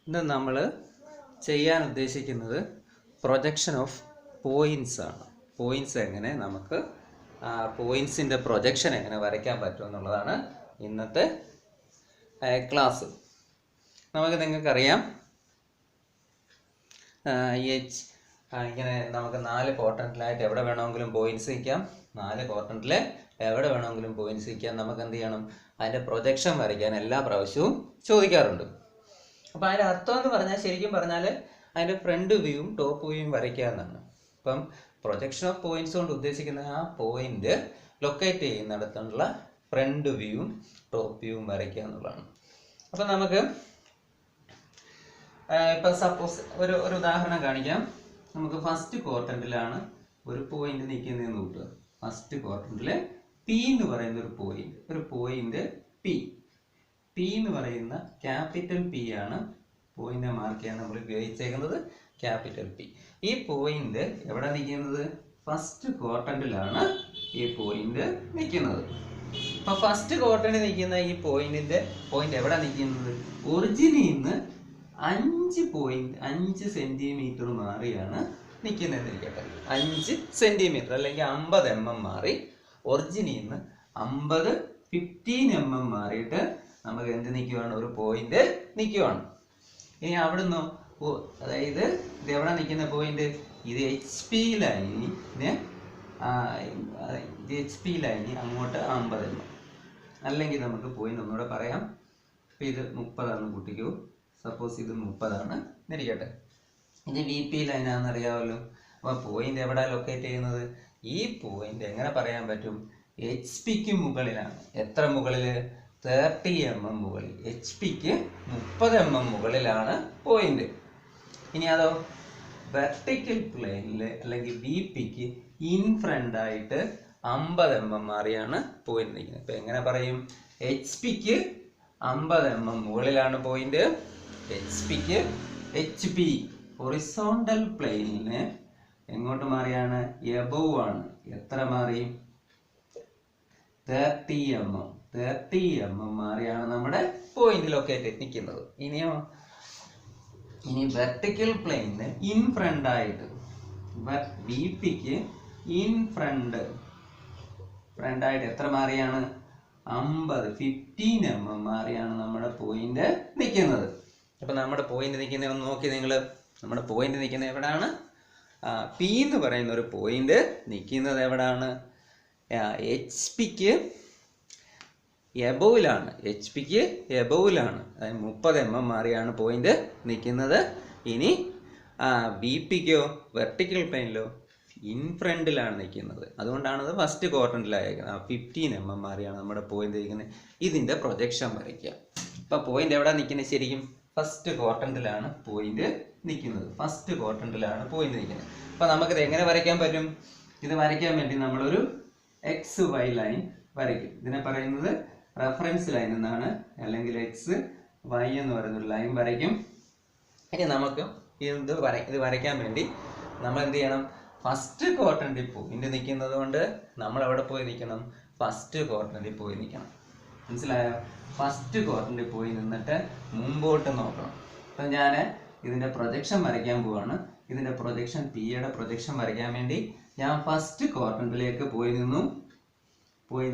ഇന്ന് നമ്മൾ ചെയ്യാൻ ഉദ്ദേശിക്കുന്നത് പ്രൊജക്ഷൻ ഓഫ് പോയിൻറ്റ്സ് ആണ്. പോയിൻറ്റ്സ് എങ്ങനെ നമുക്ക് പോയിൻറ്റ്സിൻ്റെ പ്രൊജക്ഷൻ എങ്ങനെ വരയ്ക്കാൻ പറ്റും എന്നുള്ളതാണ് ഇന്നത്തെ ക്ലാസ്. നിങ്ങൾക്കറിയാം ഇങ്ങനെ നമുക്ക് 4 ക്വാഡ്രന്റിലായിട്ട് എവിടെ വേണമെങ്കിലും പോയിൻറ്റ്സ് വയ്ക്കാം. 4 ക്വാഡ്രന്റിൽ എവിടെ വേണമെങ്കിലും പോയിൻറ്റ്സ് വയ്ക്കാം. നമുക്ക് എന്ത് ചെയ്യണം? അതിൻ്റെ പ്രൊജക്ഷൻ വരയ്ക്കാൻ എല്ലാ പ്രാവശ്യവും ചോദിക്കാറുണ്ട്. അപ്പോൾ അതിൻ്റെ അർത്ഥം എന്ന് പറഞ്ഞാൽ, ശരിക്കും പറഞ്ഞാൽ അതിൻ്റെ ഫ്രണ്ട് വ്യൂവും ടോപ്പ് വ്യൂവും വരയ്ക്കുക എന്നാണ്. അപ്പം പ്രൊജക്ഷൻ ഓഫ് പോയിൻറ്റ്സ് കൊണ്ട് ഉദ്ദേശിക്കുന്ന ആ പോയിന്റ് ലൊക്കേറ്റ് ചെയ്യുന്നിടത്തുള്ള ഫ്രണ്ട് വ്യൂവും ടോപ്പ് വ്യൂവും വരയ്ക്കുക എന്നുള്ളതാണ്. അപ്പം നമുക്ക് ഇപ്പം സപ്പോസ് ഒരു ഉദാഹരണം കാണിക്കാം. നമുക്ക് ഫസ്റ്റ് ക്വാഡ്രന്റിലാണ് ഒരു പോയിന്റ് നിൽക്കുന്നതെന്ന് കൂട്ടുക. ഫസ്റ്റ് ക്വാഡ്രന്റിൽ പി എന്ന് പറയുന്ന ഒരു പോയിന്റ് പി എന്ന് പറയുന്ന ക്യാപിറ്റൽ പി ആണ് പോയിന്റ് മാർക്ക് ചെയ്യാൻ നമ്മൾ ഉപയോഗിച്ചേക്കുന്നത്. Capital P. ഈ പോയിന്റ് എവിടെ നിൽക്കുന്നത്? ഫസ്റ്റ് ക്വാഡ്രന്റിലാണ് ഈ പോയിന്റ് നിൽക്കുന്നത്. അപ്പൊ ഫസ്റ്റ് ക്വാഡ്രന്റിൽ നിൽക്കുന്ന ഈ പോയിന്റ് എവിടെ നിൽക്കുന്നത്? ഒറിജിനിൽ നിന്ന് 5 സെന്റിമീറ്റർ മാറിയാണ് നിൽക്കുന്നതെന്ന് ഇരിക്കട്ടെ. 5 സെന്റിമീറ്റർ അല്ലെങ്കിൽ 50 mm മാറി ഒറിജിനിൽ നിന്ന് 15 mm മാറിയിട്ട് നമുക്ക് എന്ത് നിൽക്കുവാണ്? ഒരു പോയിന്റ് നിൽക്കുവാണ്. ഇനി അവിടുന്ന് അതായത് ഇത് എവിടെ നിൽക്കുന്ന പോയിന്റ്? ഇത് HP ലൈനി അങ്ങോട്ട് 50 mm. അല്ലെങ്കിൽ നമുക്ക് പോയിന്റ് ഒന്നുകൂടെ പറയാം. ഇപ്പം ഇത് 30 കൂട്ടിക്കൂ. സപ്പോസ് ഇത് 30 എന്നിരിക്കട്ടെ. ഇത് VP ലൈനാണെന്ന് അറിയാമല്ലോ. അപ്പോൾ പോയിന്റ് എവിടെ ലൊക്കേറ്റ് ചെയ്യുന്നത്? ഈ പോയിന്റ് എങ്ങനെ പറയാൻ പറ്റും? HP-ക്ക് മുകളിലാണ്. എത്ര മുകളിൽ? 30 mm മുകളിൽ. HP-ക്ക് 30 mm മുകളിലാണ് പോയിന്റ്. ഇനി അതോ വെർട്ടിക്കൽ പ്ലെയിനിൽ അല്ലെങ്കിൽ VP-ക്ക് ഇൻ ഫ്രണ്ട് ആയിട്ട് 50 mm മാറിയാണ് പോയിന്റ് നിൽക്കുന്നത്. ഇപ്പം എങ്ങനെ പറയും? HP-ക്ക് 50 mm മുകളിലാണ് പോയിന്റ്. HP-ക്ക് HP ഹൊറിസോണ്ടൽ പ്ലെയിനിന് എങ്ങോട്ട് മാറിയാണ്? എബവ് ആണ്. എത്ര മാറി? 30 mm മാറിയാണ് നമ്മുടെ പോയിന്റ് ലൊക്കേറ്റ് നിൽക്കുന്നത്. ഇനി വെർട്ടിക്കൽ പ്ലെയിനിന് ഇൻ ഫ്രണ്ട് ആയിട്ട് VP-ക്ക് ഇൻ ഫ്രണ്ട് ആയിട്ട് എത്ര മാറിയാണ്? 15 mm മാറിയാണ് നമ്മുടെ പോയിന്റ് നിൽക്കുന്നത്. അപ്പം നമ്മുടെ പോയിന്റ് നിൽക്കുന്നത് ഒന്ന് നോക്കി നിങ്ങൾ. നമ്മുടെ പോയിന്റ് നിൽക്കുന്നത് എവിടെയാണ്? പി എന്ന് പറയുന്ന ഒരു പോയിന്റ് നിൽക്കുന്നത് എവിടെയാണ്? HP-ക്ക് എബോവിലാണ്. HP-ക്ക് എബോവിലാണ്. അതായത് 30 mm മാറിയാണ് പോയിന്റ് നിൽക്കുന്നത്. ഇനി VP-ക്കോ വെർട്ടിക്കൽ പ്ലെയിനിലോ ഇൻ ഫ്രണ്ടിലാണ് നിൽക്കുന്നത്. അതുകൊണ്ടാണ് അത് ഫസ്റ്റ് ക്വാഡ്രന്റിലായിരിക്കുന്നത്. 15 mm മാറിയാണ് നമ്മുടെ പോയിന്റ് നിൽക്കുന്നത്. ഇതിൻ്റെ പ്രൊജക്ഷൻ വരയ്ക്കുക. അപ്പം പോയിന്റ് എവിടെ നിൽക്കുന്നത്? ശരിക്കും ഫസ്റ്റ് ക്വാഡ്രന്റിലാണ് പോയിന്റ് നിൽക്കുന്നത്. അപ്പം നമുക്കിത് എങ്ങനെ വരയ്ക്കാൻ പറ്റും? ഇത് വരയ്ക്കാൻ വേണ്ടി നമ്മളൊരു XY ലൈൻ വരയ്ക്കും. ഇതിനെ പറയുന്നത് റെഫറൻസ് ലൈൻ എന്നാണ്. അല്ലെങ്കിൽ XY എന്ന് പറയുന്നൊരു ലൈൻ വരയ്ക്കും. ഇനി നമുക്ക് ഇത് വരയ്ക്കാൻ വേണ്ടി നമ്മൾ എന്ത് ചെയ്യണം? ഫസ്റ്റ് ക്വാഡ്രന്റിൽ പോയിന്റ് നിൽക്കുന്നത് കൊണ്ട് നമ്മൾ എവിടെ പോയി നിൽക്കണം? ഫസ്റ്റ് ക്വാഡ്രന്റിൽ പോയി നിൽക്കണം. മനസ്സിലായോ? ഫസ്റ്റ് ക്വാഡ്രന്റിൽ പോയി നിന്നിട്ട് മുമ്പോട്ട് നോക്കണം. അപ്പം ഞാൻ ഇതിൻ്റെ പ്രൊജക്ഷൻ വരയ്ക്കാൻ പോവാണ്. ഇതിൻ്റെ പ്രൊജക്ഷൻ പിയുടെ പ്രൊജക്ഷൻ വരയ്ക്കാൻ വേണ്ടി ഞാൻ ഫസ്റ്റ് ക്വാഡ്രന്റിലേക്ക് പോയി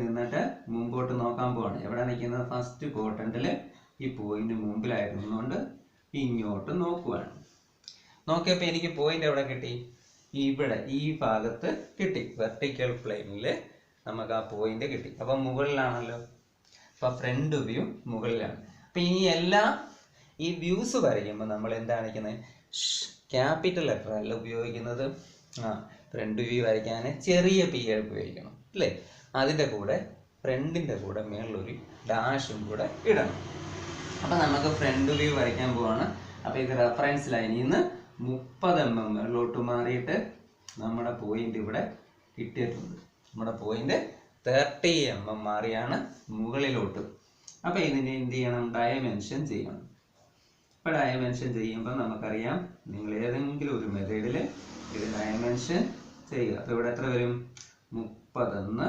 നിന്നിട്ട് മുമ്പോട്ട് നോക്കാൻ പോവാണ്. എവിടെ നിൽക്കുന്നത്? ഫസ്റ്റ് ക്വാഡ്രന്റിൽ ഈ പോയിന്റ് മുമ്പിലായിരുന്നുകൊണ്ട് ഇങ്ങോട്ട് നോക്കുവാണ്. നോക്കിയപ്പോൾ എനിക്ക് പോയിന്റ് എവിടെ കിട്ടി? ഇവിടെ ഈ ഭാഗത്ത് കിട്ടി. വെർട്ടിക്കൽ പ്ലെയിനിൽ നമുക്ക് ആ പോയിന്റ് കിട്ടി. അപ്പം മുകളിലാണല്ലോ. അപ്പം ഫ്രണ്ട് വ്യൂ മുകളിലാണ്. അപ്പം ഇനി ഈ വ്യൂസ് വരയ്ക്കുമ്പോൾ നമ്മൾ എന്താണ് വയ്ക്കുന്നത്? ക്യാപിറ്റൽ ലെറ്റർ അല്ല ഉപയോഗിക്കുന്നത്. ഫ്രണ്ട് വ്യൂ വരയ്ക്കാൻ ചെറിയ P ഉപയോഗിക്കണം അല്ലേ? അതിൻ്റെ കൂടെ ഫ്രണ്ടിൻ്റെ കൂടെ മേളിലൊരു ഡാഷും കൂടെ ഇടണം. അപ്പം നമുക്ക് ഫ്രണ്ട് വ്യൂ വരയ്ക്കാൻ പോവാണ്. അപ്പം ഇത് റെഫറൻസ് ലൈനിൽ നിന്ന് 30 mm മേളിലോട്ട് മാറിയിട്ട് നമ്മുടെ പോയിന്റ് ഇവിടെ കിട്ടിയിട്ടുണ്ട്. നമ്മുടെ പോയിന്റ് 30 mm മാറിയാണ് മുകളിലോട്ട്. അപ്പം ഇതിന് എന്ത് ചെയ്യണം? ഡയമെൻഷൻ ചെയ്യണം. ഇപ്പം ഡയമെൻഷൻ ചെയ്യുമ്പോൾ നമുക്കറിയാം, നിങ്ങൾ ഏതെങ്കിലും ഒരു മെത്തേഡിൽ ഇത് ഡയമെൻഷൻ ചെയ്യുക. അപ്പോൾ ഇവിടെ എത്ര വരും? 30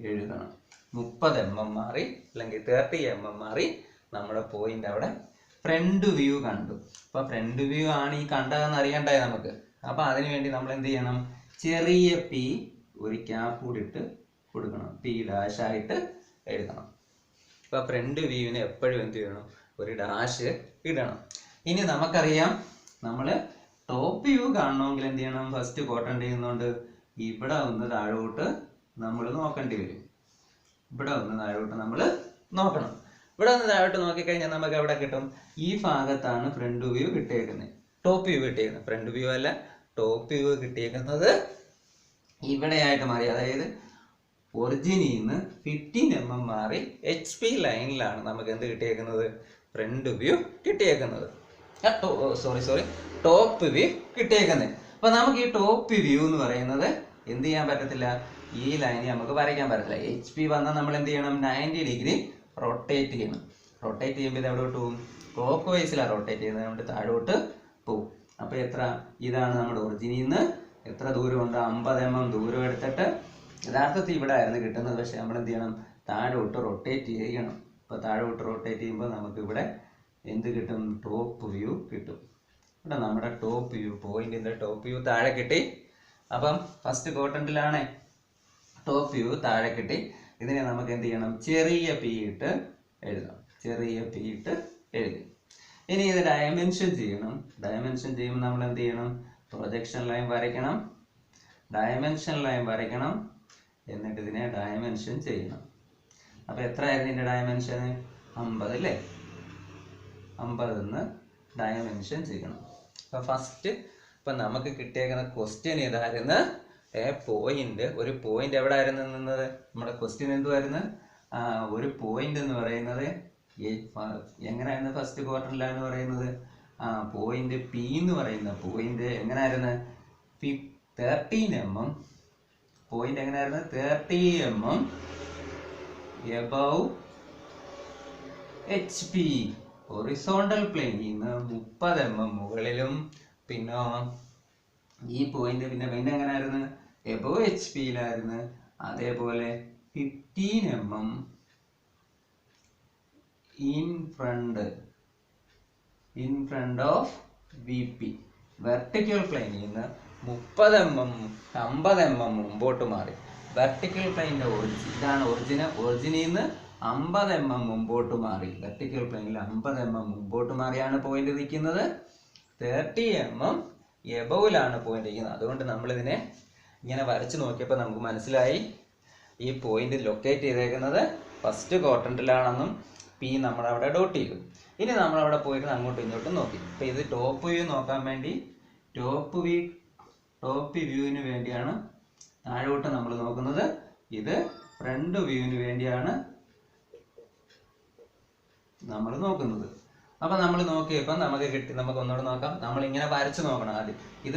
എഴുതണം. 30 mm മാറി അല്ലെങ്കിൽ 30 mm മാറി നമ്മുടെ പോയിന്റ് അവിടെ ഫ്രണ്ട് വ്യൂ കണ്ടു. അപ്പൊ ഫ്രണ്ട് വ്യൂ ആണ് ഈ കണ്ടതെന്ന് അറിയണ്ടായി നമുക്ക്. അപ്പൊ അതിനു വേണ്ടി നമ്മൾ എന്ത് ചെയ്യണം? ചെറിയ പി ഒരു ക്യാപ്പ് കൂടി ഇട്ട് കൊടുക്കണം, പി ഡാഷ് ആയിട്ട് എഴുതണം. അപ്പൊ ഫ്രണ്ട് വ്യൂവിന് എപ്പോഴും എന്ത് ചെയ്യണം? ഒരു ഡാഷ് ഇടണം. ഇനി നമുക്കറിയാം, നമ്മൾ ടോപ്പ് വ്യൂ കാണണമെങ്കിൽ എന്ത് ചെയ്യണം? ഫസ്റ്റ് ക്വാഡ്രന്റ് ചെയ്യുന്നതുകൊണ്ട് ഇവിടെ ഒന്ന് താഴോട്ട് നമ്മൾ നോക്കേണ്ടി വരും. ഇവിടെ ഒന്ന് താഴോട്ട് നമ്മൾ നോക്കണം. ഇവിടെ ഒന്ന് താഴോട്ട് നോക്കിക്കഴിഞ്ഞാൽ നമുക്ക് എവിടെ കിട്ടും? ഈ ഭാഗത്താണ് ഫ്രണ്ട് വ്യൂ കിട്ടിയേക്കുന്നത്, ടോപ്പ് വ്യൂ കിട്ടിയേക്കുന്നത്. ഫ്രണ്ട് വ്യൂ അല്ല, ടോപ്പ് വ്യൂ കിട്ടിയേക്കുന്നത് ഇവിടെയായിട്ട് മാറി. അതായത് ഒറിജിനിൽ നിന്ന് 15 mm മാറി HP ലൈനിലാണ് നമുക്ക് എന്ത് കിട്ടിയേക്കുന്നത്? ഫ്രണ്ട് വ്യൂ കിട്ടിയേക്കുന്നത്. ടോപ്പ് വ്യൂ കിട്ടിയേക്കുന്നത്. അപ്പൊ നമുക്ക് ഈ ടോപ്പ് വ്യൂ എന്ന് പറയുന്നത് എന്ത് ചെയ്യാൻ പറ്റത്തില്ല? ഈ ലൈനിൽ നമുക്ക് വരയ്ക്കാൻ പറ്റത്തില്ല. HP വന്നാൽ നമ്മൾ എന്ത് ചെയ്യണം? 90 ഡിഗ്രി റൊട്ടേറ്റ് ചെയ്യണം. റൊട്ടേറ്റ് ചെയ്യുമ്പോൾ ഇത് എവിടെ പോകും? ക്ലോക്ക് വൈസിലാണ് റൊട്ടേറ്റ് ചെയ്യുന്നത്, കൊണ്ട് താഴോട്ട് പോകും. അപ്പൊ എത്ര? ഇതാണ് നമ്മുടെ ഒറിജിനിൽ നിന്ന് എത്ര ദൂരമുണ്ട്? 50 mm ദൂരം എടുത്തിട്ട്, യഥാർത്ഥത്തിൽ ഇവിടെ ആയിരുന്നു കിട്ടുന്നത്, പക്ഷെ നമ്മൾ എന്ത് ചെയ്യണം? താഴോട്ട് റൊട്ടേറ്റ് ചെയ്യണം. അപ്പൊ താഴോട്ട് റൊട്ടേറ്റ് ചെയ്യുമ്പോൾ നമുക്ക് ഇവിടെ എന്ത് കിട്ടും? ടോപ്പ് വ്യൂ കിട്ടും. ഇവിടെ നമ്മുടെ ടോപ്പ് വ്യൂ, പോയിന്റിന്റെ ടോപ്പ് വ്യൂ താഴെ കിട്ടി. അപ്പം ഫസ്റ്റ് ക്വാഡ്രന്റിലാണ് ടോപ്പ് വ്യൂ താഴെ കിട്ടി. ഇതിനെ നമുക്ക് എന്ത് ചെയ്യണം? ചെറിയ പി ഇട്ട് എഴുതാം. ചെറിയ പി ഇട്ട് എഴുതി. ഇനി ഇത് ഡയമെൻഷൻ ചെയ്യണം. ഡയമെൻഷൻ ചെയ്യുമ്പോൾ നമ്മൾ എന്ത് ചെയ്യണം? പ്രൊജക്ഷൻ ലൈൻ വരയ്ക്കണം. ഡയമെൻഷൻ ലൈൻ വരയ്ക്കണം. എന്നിട്ട് ഇതിനെ ഡയമെൻഷൻ ചെയ്യണം. അപ്പൊ എത്ര ആയിരുന്നു ഇതിന്റെ ഡയമെൻഷൻ? 50 അല്ലേ? 50 ഡയമെൻഷൻ ചെയ്യണം. അപ്പൊ ഫസ്റ്റ് ഇപ്പൊ നമുക്ക് കിട്ടിയേക്കുന്ന ക്വസ്റ്റ്യൻ ഏതായിരുന്നു? പോയിന്റ്. ഒരു പോയിന്റ് എവിടെ ആയിരുന്നു നിന്നത്? നമ്മുടെ ക്വസ്റ്റ്യൻ എന്തുവായിരുന്നു? ഒരു പോയിന്റ് എന്ന് പറയുന്നത് എങ്ങനെയായിരുന്നു? ഫസ്റ്റ് ക്വാർട്ടറിലാണ് പറയുന്നത്. പോയിന്റ് പി എന്ന് പറയുന്ന പോയിന്റ് എങ്ങനെയായിരുന്നു? 13 mm. പോയിന്റ് എങ്ങനെയായിരുന്നു? 30 mm above HP. ഹൊറിസോണ്ടൽ പ്ലെയിനിൽ നിന്ന് 30 mm മുകളിലും. പിന്നെ ഈ പോയിന്റ് പിന്നെ എങ്ങനെയായിരുന്നു? Above HP യിലായിരുന്നു. അതേപോലെ 15 mm in front of VP. Vertical പ്ലെയിനിൽ നിന്ന് 30 mm 50 mm മുമ്പോട്ട് മാറി. വെർട്ടിക്കൽ പ്ലെയിനിന്റെ ഇതാണ് ഒറിജിനിൽ നിന്ന് 50 mm മുമ്പോട്ട് മാറി. വെർട്ടിക്കൽ പ്ലെയിനിൽ 50 mm മുമ്പോട്ട് മാറിയാണ് പോയിന്റ് നിൽക്കുന്നത്. 30 mm എബോവിലാണ് പോയിന്റ് ഇരിക്കുന്നത്. അതുകൊണ്ട് നമ്മൾ ഇതിനെ ഇങ്ങനെ വരച്ചു നോക്കിയപ്പോൾ നമുക്ക് മനസ്സിലായി ഈ പോയിന്റ് ലൊക്കേറ്റ് ചെയ്തേക്കുന്നത് ഫസ്റ്റ് ക്വാഡ്രന്റിലാണെന്നും പി നമ്മൾ അവിടെ ഡോട്ട് ചെയ്തു. ഇനി നമ്മൾ അവിടെ പോയിട്ട് അങ്ങോട്ടും ഇങ്ങോട്ടും നോക്കി. അപ്പൊ ഇത് ടോപ്പ് വ്യൂ നോക്കാൻ വേണ്ടി ടോപ്പ് വ്യൂവിന് വേണ്ടിയാണ് താഴോട്ട് നമ്മൾ നോക്കുന്നത്. ഇത് ഫ്രണ്ട് വ്യൂവിന് വേണ്ടിയാണ് നമ്മൾ നോക്കുന്നത്. അപ്പൊ നമ്മൾ നോക്കിയപ്പോൾ നമുക്ക് കിട്ടി. നമുക്ക് ഒന്നുകൂടെ നോക്കാം. നമ്മൾ ഇങ്ങനെ വരച്ചു നോക്കണം ആദ്യം. ഇത്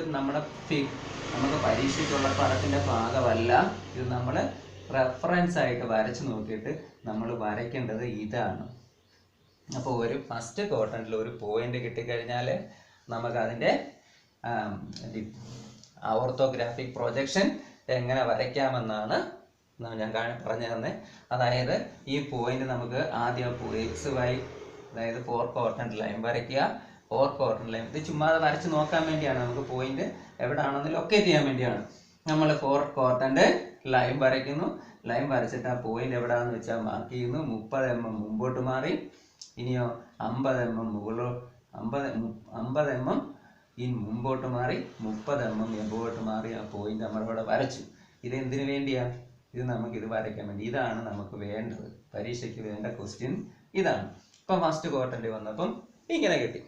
നമുക്ക് പരീക്ഷയ്ക്കുള്ള പടത്തിന്റെ ഭാഗമല്ല. ഇത് നമ്മൾ റെഫറൻസ് ആയിട്ട് വരച്ചു നോക്കിയിട്ട് നമ്മൾ വരയ്ക്കേണ്ടത് ഇതാണ്. അപ്പോൾ ഒരു ഫസ്റ്റ് ക്വാഡ്രന്റിൽ ഒരു പോയിന്റ് കിട്ടിക്കഴിഞ്ഞാൽ നമുക്ക് അതിന്റെ ഓർത്തോഗ്രാഫിക് പ്രൊജക്ഷൻ എങ്ങനെ വരയ്ക്കാമെന്നാണ് ഞാൻ പറഞ്ഞു തന്നെ. അതായത് ഈ പോയിന്റ് നമുക്ക് ആദ്യം XY, അതായത് 4 ക്വാഡ്രന്റ് ലൈൻ വരയ്ക്കുക. 4 ക്വാഡ്രന്റ് ലൈൻ ഇത് ചുമ്മാതെ വരച്ച് നോക്കാൻ വേണ്ടിയാണ്. നമുക്ക് പോയിന്റ് എവിടെയാണെന്ന് ലൊക്കേറ്റ് ചെയ്യാൻ വേണ്ടിയാണ്. നമ്മൾ 4 ക്വാഡ്രന്റ് ലൈൻ വരയ്ക്കുന്നു. ലൈൻ വരച്ചിട്ട് ആ പോയിന്റ് എവിടെയാണെന്ന് വെച്ചാൽ മാർക്ക് ചെയ്യുന്നു. 30 mm മുമ്പോട്ട് മാറി. ഇനിയോ 50 mm മുകളിലോ 50 mm മുമ്പോട്ട് മാറി. 30 mm എമ്പോട്ട് മാറി ആ പോയിന്റ് നമ്മളിവിടെ വരച്ചു. ഇത് എന്തിനു വേണ്ടിയാ? ഇത് നമുക്ക് ഇത് വരയ്ക്കാൻ വേണ്ടി. ഇതാണ് നമുക്ക് വേണ്ടത്. പരീക്ഷയ്ക്ക് വേണ്ട ക്വസ്റ്റ്യൻ ഇതാണ്. ഇപ്പം ഫസ്റ്റ് ക്വാഡ്രന്റ് വന്നപ്പം ഇങ്ങനെ കിട്ടി.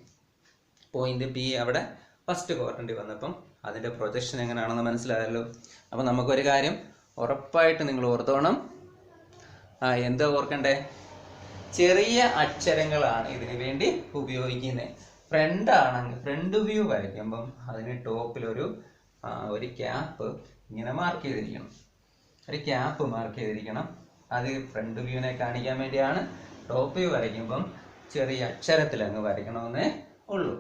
പോയിന്റ് പി അവിടെ ഫസ്റ്റ് ക്വാഡ്രന്റ് വന്നപ്പം അതിന്റെ പ്രൊജക്ഷൻ എങ്ങനെയാണെന്ന് മനസ്സിലായല്ലോ. അപ്പം നമുക്കൊരു കാര്യം ഉറപ്പായിട്ട് നിങ്ങൾ ഓർത്തോണം. എന്താ ഓർക്കണ്ടേ? ചെറിയ അക്ഷരങ്ങളാണ് ഇതിനു വേണ്ടി ഉപയോഗിക്കുന്നത്. ഫ്രണ്ട് വ്യൂ വരയ്ക്കുമ്പം അതിന് ടോപ്പിൽ ഒരു ക്യാപ്പ് ഇങ്ങനെ മാർക്ക് ചെയ്തിരിക്കണം. ഒരു ക്യാപ്പ് മാർക്ക് ചെയ്തിരിക്കണം. അത് ഫ്രണ്ട് വ്യൂവിനെ കാണിക്കാൻ വേണ്ടിയാണ്. ടോപ്പ് വ്യൂ വരയ്ക്കുമ്പം ചെറിയ അക്ഷരത്തിൽ അങ്ങ് വരയ്ക്കണമെന്നേ ഉള്ളൂ.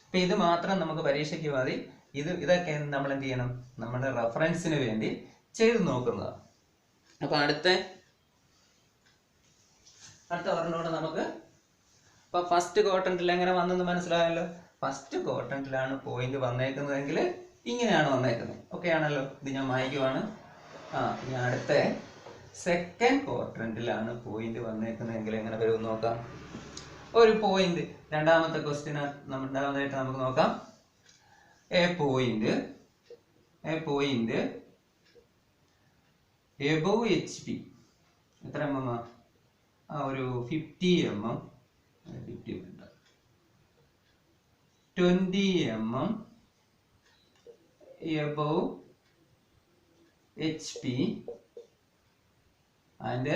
അപ്പൊ ഇത് മാത്രം നമുക്ക് പരീക്ഷയ്ക്ക് മതി. ഇതൊക്കെ നമ്മൾ എന്ത് ചെയ്യണം? നമ്മുടെ റെഫറൻസിന് വേണ്ടി ചെയ്ത് നോക്കുന്നതാണ്. അപ്പൊ അടുത്ത ഒരെണ്ണോടെ നമുക്ക് അപ്പൊ ഫസ്റ്റ് ക്വാഡ്രന്റിൽ എങ്ങനെ വന്നെന്ന് മനസ്സിലായല്ലോ. ഫസ്റ്റ് ക്വാഡ്രന്റിലാണ് പോയിന്റ് വന്നേക്കുന്നതെങ്കിൽ ഇങ്ങനെയാണ് വന്നേക്കുന്നത്. ഓക്കെ ആണല്ലോ. ഇത് ഞാൻ മായ്ക്കുവാണ്. ഇനി അടുത്ത സെക്കൻഡ് ക്വാഡ്രന്റിലാണ് പോയിന്റ് വന്നേക്കുന്നതെങ്കിൽ എങ്ങനെ വരും നോക്കാം. ഒരു പോയിന്റ് രണ്ടാമത്തെ ക്വസ്റ്റ്യൻ രണ്ടാമതായിട്ട് നമുക്ക് നോക്കാം. എ പോയിന്റ് എബോവ് HP എത്ര mm ഒരു 50 mm 50 വേണ്ട 20 mm above HP and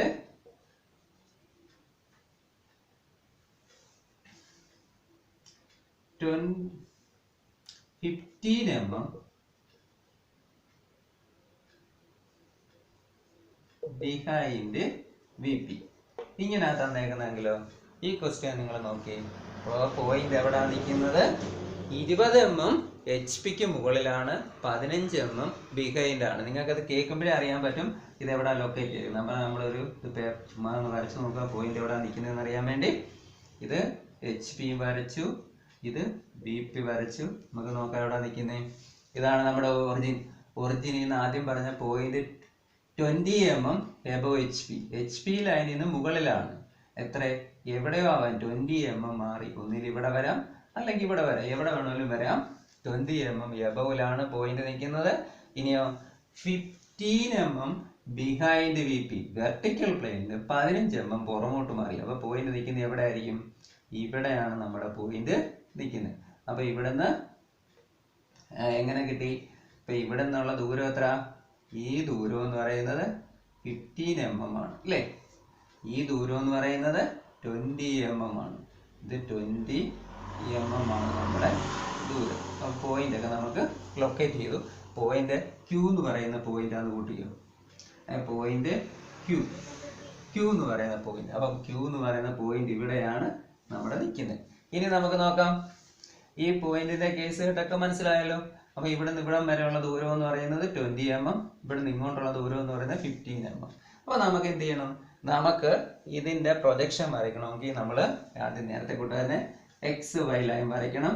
15 mm behind VP. ഇങ്ങനെ തന്നേക്കുന്നെങ്കിലോ ഈ ക്വസ്റ്റ്യൻ നിങ്ങൾ നോക്കി. പോയിന്റ് എവിടെ നിൽക്കുന്നത്? 20 mm HP-ക്ക് മുകളിലാണ്, 15 mm ബിഹൈൻഡ് ആണ്. നിങ്ങൾക്കത് കേൾക്കുമ്പോഴേ അറിയാൻ പറ്റും ഇത് എവിടെ ലൊക്കേറ്റ് ചെയ്യും. നമ്മളൊരു ചുമ്മാ ഒന്ന് വരച്ച് നോക്കുക പോയിന്റ് എവിടെ നിൽക്കുന്നതെന്ന് അറിയാൻ വേണ്ടി. ഇത് HP വരച്ചു, ഇത് BP വരച്ചു. നമുക്ക് നോക്കാം എവിടെ നിൽക്കുന്നത്. ഇതാണ് നമ്മുടെ ഒറിജിനിൽ നിന്ന് ആദ്യം പറഞ്ഞ പോയിന്റ് 20 mm എബോവ് HP ലൈനിൽ നിന്ന് മുകളിലാണ്. എത്ര എവിടെയോ ആവാൻ 20 mm മാറി ഒന്നിൽ ഇവിടെ വരാം അല്ലെങ്കിൽ ഇവിടെ വരാം, എവിടെ വേണമെങ്കിലും വരാം. 20 mm എബോവിലാണ് പോയിന്റ് നിൽക്കുന്നത്. ഇനിയോ 15 mm ബിഹൈൻഡ് VP വെർട്ടിക്കൽ പ്ലെയിനിൽ 15 mm പുറമോട്ട് മാറി. അപ്പൊ പോയിന്റ് നിൽക്കുന്നത് എവിടെ ആയിരിക്കും? ഇവിടെയാണ് നമ്മുടെ പോയിന്റ് നിൽക്കുന്നത്. അപ്പൊ ഇവിടുന്ന് എങ്ങനെ കിട്ടി? ഇപ്പൊ ഇവിടെ നിന്നുള്ള ദൂരം എത്ര? ഈ ദൂരം എന്ന് പറയുന്നത് 15 mm ആണ് അല്ലേ? ഈ ദൂരം എന്ന് പറയുന്നത് 20 mm ആണ്. ഇത് 20 mm ആണ് നമ്മുടെ ദൂരം. അപ്പോൾ പോയിന്റ് ഒക്കെ നമുക്ക് ലൊക്കേറ്റ് ചെയ്തു. പോയിന്റ് Q എന്ന് പറയുന്ന പോയിന്റ് ആണ് കൂട്ടിയോ. പോയിന്റ് Q എന്ന് പറയുന്ന പോയിന്റ്. അപ്പം Q എന്ന് പറയുന്ന പോയിന്റ് ഇവിടെയാണ് നമ്മുടെ നിൽക്കുന്നത്. ഇനി നമുക്ക് നോക്കാം. ഈ പോയിന്റിന്റെ കേസ് കേട്ടൊക്കെ മനസ്സിലായല്ലോ. അപ്പൊ ഇവിടെ നിന്ന് ഇവിടം വരെയുള്ള ദൂരം എന്ന് പറയുന്നത് 20 mm, ഇവിടെ നിന്ന് ഇങ്ങോട്ടുള്ള ദൂരം എന്ന് പറയുന്നത് 15 mm. അപ്പൊ നമുക്ക് എന്ത് ചെയ്യണം? നമുക്ക് ഇതിന്റെ പ്രൊജക്ഷൻ വരയ്ക്കണമെങ്കിൽ നമ്മൾ ആദ്യം നേരത്തെ കൂട്ട് തന്നെ XY ലൈൻ വരയ്ക്കണം.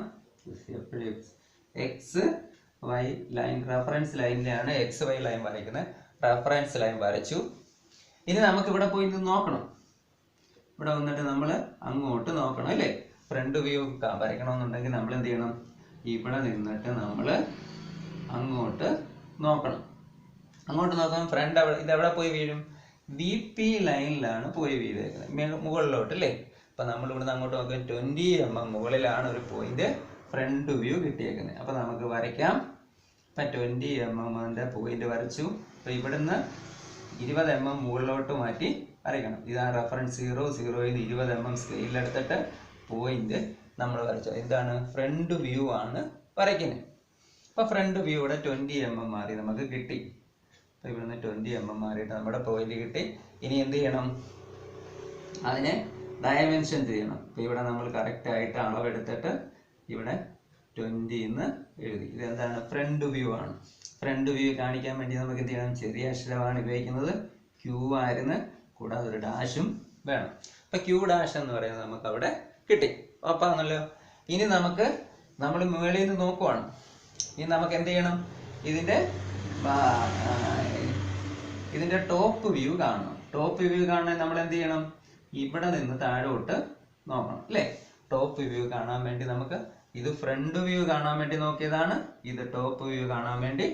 XY ലൈൻ റെഫറൻസ് ലൈനിലാണ് XY ലൈൻ വരയ്ക്കുന്നത്. റെഫറൻസ് ലൈൻ വരച്ചു. ഇനി നമുക്ക് ഇവിടെ പോയി ഇത് നോക്കണം. ഇവിടെ വന്നിട്ട് നമ്മൾ അങ്ങോട്ട് നോക്കണം അല്ലേ? ഫ്രണ്ട് വ്യൂ വരയ്ക്കണമെന്നുണ്ടെങ്കിൽ നമ്മൾ എന്ത് ചെയ്യണം? ഇവിടെ നിന്നിട്ട് നമ്മൾ അങ്ങോട്ട് നോക്കണം. അങ്ങോട്ട് നോക്കാൻ ഫ്രണ്ട് ഇതെവിടെ പോയി വീഴും? VP ലൈനിലാണ് പോയി വീഴുന്നത്, മുകളിലോട്ട് അല്ലേ? അപ്പൊ നമ്മൾ ഇവിടുന്ന് അങ്ങോട്ട് നോക്കാൻ 20 mm മുകളിലാണ് ഒരു പോയിന്റ് ഫ്രണ്ട് വ്യൂ കിട്ടിയേക്കുന്നത്. അപ്പൊ നമുക്ക് വരയ്ക്കാം. ഇപ്പൊ 20 mm പോയിന്റ് വരച്ചു. അപ്പൊ ഇവിടുന്ന് 20 mm മുകളിലോട്ട് മാറ്റി വരയ്ക്കണം. ഇതാണ് റെഫറൻസ് 0, 0 20 mm സ്കെയിലെടുത്തിട്ട് പോയിന്റ് നമ്മൾ വരച്ചു. എന്താണ്? ഫ്രണ്ട് വ്യൂ ആണ് വരയ്ക്കുന്നത്. അപ്പൊ ഫ്രണ്ട് വ്യൂ ഇവിടെ 20 mm മാറി നമുക്ക് കിട്ടി. അപ്പൊ ഇവിടുന്ന് 20 mm മാറിയിട്ട് നമ്മുടെ പോയിന്റ് കിട്ടി. ഇനി എന്ത് ചെയ്യണം? അതിനെ ഡയമെൻഷൻ ചെയ്യണം. അപ്പൊ ഇവിടെ നമ്മൾ കറക്റ്റ് ആയിട്ട് അളവെടുത്തിട്ട് ഇവിടെ 20 എന്ന് എഴുതി. ഇതെന്താണ്? ഫ്രണ്ട് വ്യൂ ആണ്. ഫ്രണ്ട് വ്യൂ കാണിക്കാൻ വേണ്ടി നമുക്ക് എന്ത് ചെയ്യണം? ചെറിയ അക്ഷരമാണ് ഉപയോഗിക്കുന്നത്. Q ആയിരുന്നു, കൂടാതെ ഒരു ഡാഷും വേണം. അപ്പൊ Q ഡാഷ് എന്ന് പറയുന്നത് നമുക്ക് അവിടെ കിട്ടി. ഉറപ്പാണല്ലോ. ഇനി നമ്മൾ മുകളിൽ നിന്ന് നോക്കുവാണ്. ഇനി നമുക്ക് എന്ത് ചെയ്യണം? ഇതിന്റെ ടോപ്പ് വ്യൂ കാണണം. ടോപ്പ് വ്യൂ കാണാൻ നമ്മൾ എന്ത് ചെയ്യണം? ഇവിടെ നിന്ന് താഴോട്ട് നോക്കണം അല്ലേ? ടോപ്പ് വ്യൂ കാണാൻ വേണ്ടി നമുക്ക് ഇത് ഫ്രണ്ട് വ്യൂ കാണാൻ വേണ്ടി നോക്കിയതാണ്, ഇത് ടോപ്പ് വ്യൂ കാണാൻ വേണ്ടി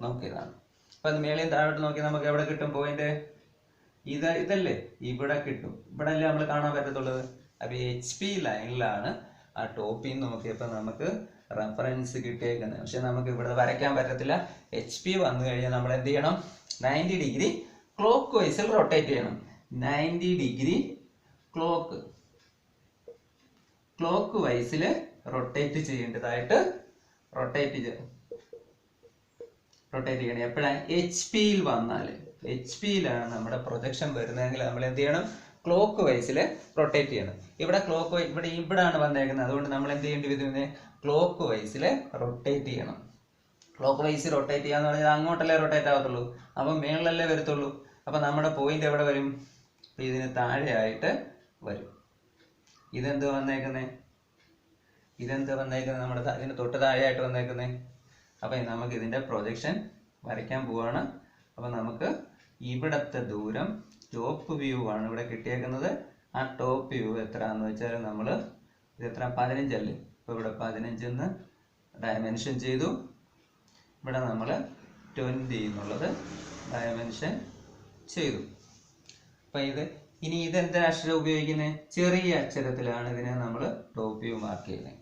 നോക്കിയതാണ്. അപ്പൊ അത് മേളിൽ താഴോട്ട് നോക്കി നമുക്ക് എവിടെ കിട്ടും പോയിന്റ്? ഇതല്ലേ ഇവിടെ കിട്ടും. ഇവിടെ അല്ലേ നമ്മൾ കാണാൻ പറ്റത്തുള്ളത്. അപ്പൊ HP ലൈനിലാണ് ആ ടോപ്പിൽ നിന്ന് നോക്കിയപ്പോൾ നമുക്ക് റെഫറൻസ് കിട്ടിയേക്കുന്നത്. പക്ഷെ നമുക്ക് ഇവിടെ വരയ്ക്കാൻ പറ്റത്തില്ല. HP വന്നു കഴിഞ്ഞാൽ നമ്മൾ എന്ത് ചെയ്യണം? 90 ഡിഗ്രി ക്ലോക്ക് വൈസിൽ റൊട്ടേറ്റ് ചെയ്യണം. 90 ഡിഗ്രി ക്ലോക്ക് വൈസിൽ റൊട്ടേറ്റ് ചെയ്യേണ്ടതായിട്ട് റൊട്ടേറ്റ് ചെയ്യണം. എപ്പോഴാണ്? HP-യിൽ വന്നാൽ, HP-യിലാണ് നമ്മുടെ പ്രൊജക്ഷൻ വരുന്നതെങ്കിൽ നമ്മൾ എന്ത് ചെയ്യണം? ക്ലോക്ക് വൈസിൽ റൊട്ടേറ്റ് ചെയ്യണം. ഇവിടെയാണ് വന്നേക്കുന്നത്. അതുകൊണ്ട് നമ്മൾ എന്ത് ചെയ്യേണ്ടി വരുന്നത്? ക്ലോക്ക് വൈസിൽ റൊട്ടേറ്റ് ചെയ്യണം. ക്ലോക്ക് വൈസ് റൊട്ടേറ്റ് ചെയ്യാന്ന് പറഞ്ഞാൽ അങ്ങോട്ടല്ലേ റൊട്ടേറ്റ് ആവത്തുള്ളൂ, അപ്പം മേളിലല്ലേ വരത്തുള്ളൂ. അപ്പം നമ്മുടെ പോയിന്റ് എവിടെ വരും? ഇതിന് താഴെയായിട്ട് വരും. ഇതെന്ത് വന്നേക്കുന്നേ? നമ്മുടെ ഇതിന് തൊട്ട് താഴെയായിട്ട് വന്നേക്കുന്നേ. അപ്പം നമുക്ക് ഇതിൻ്റെ പ്രൊജക്ഷൻ വരയ്ക്കാൻ പോവാണ്. അപ്പം നമുക്ക് ഇവിടത്തെ ദൂരം ടോപ്പ് വ്യൂ ആണ് ഇവിടെ കിട്ടിയേക്കുന്നത്. ആ ടോപ്പ് വ്യൂ എത്രയാണെന്ന് വെച്ചാൽ നമ്മൾ ഇത് എത്ര 15 അല്ലേ? അപ്പോൾ ഇവിടെ 15 ഡയമെൻഷൻ ചെയ്തു. ഇവിടെ നമ്മൾ 20 എന്നുള്ളത് ഡയമെൻഷൻ ചെയ്തു. അപ്പം ഇനി ഇതെന്താ അക്ഷരം ഉപയോഗിക്കുന്നത്? ചെറിയ അക്ഷരത്തിലാണ് ഇതിനെ നമ്മൾ ടോപ്പ് വ്യൂ മാർക്ക് ചെയ്യുന്നത്.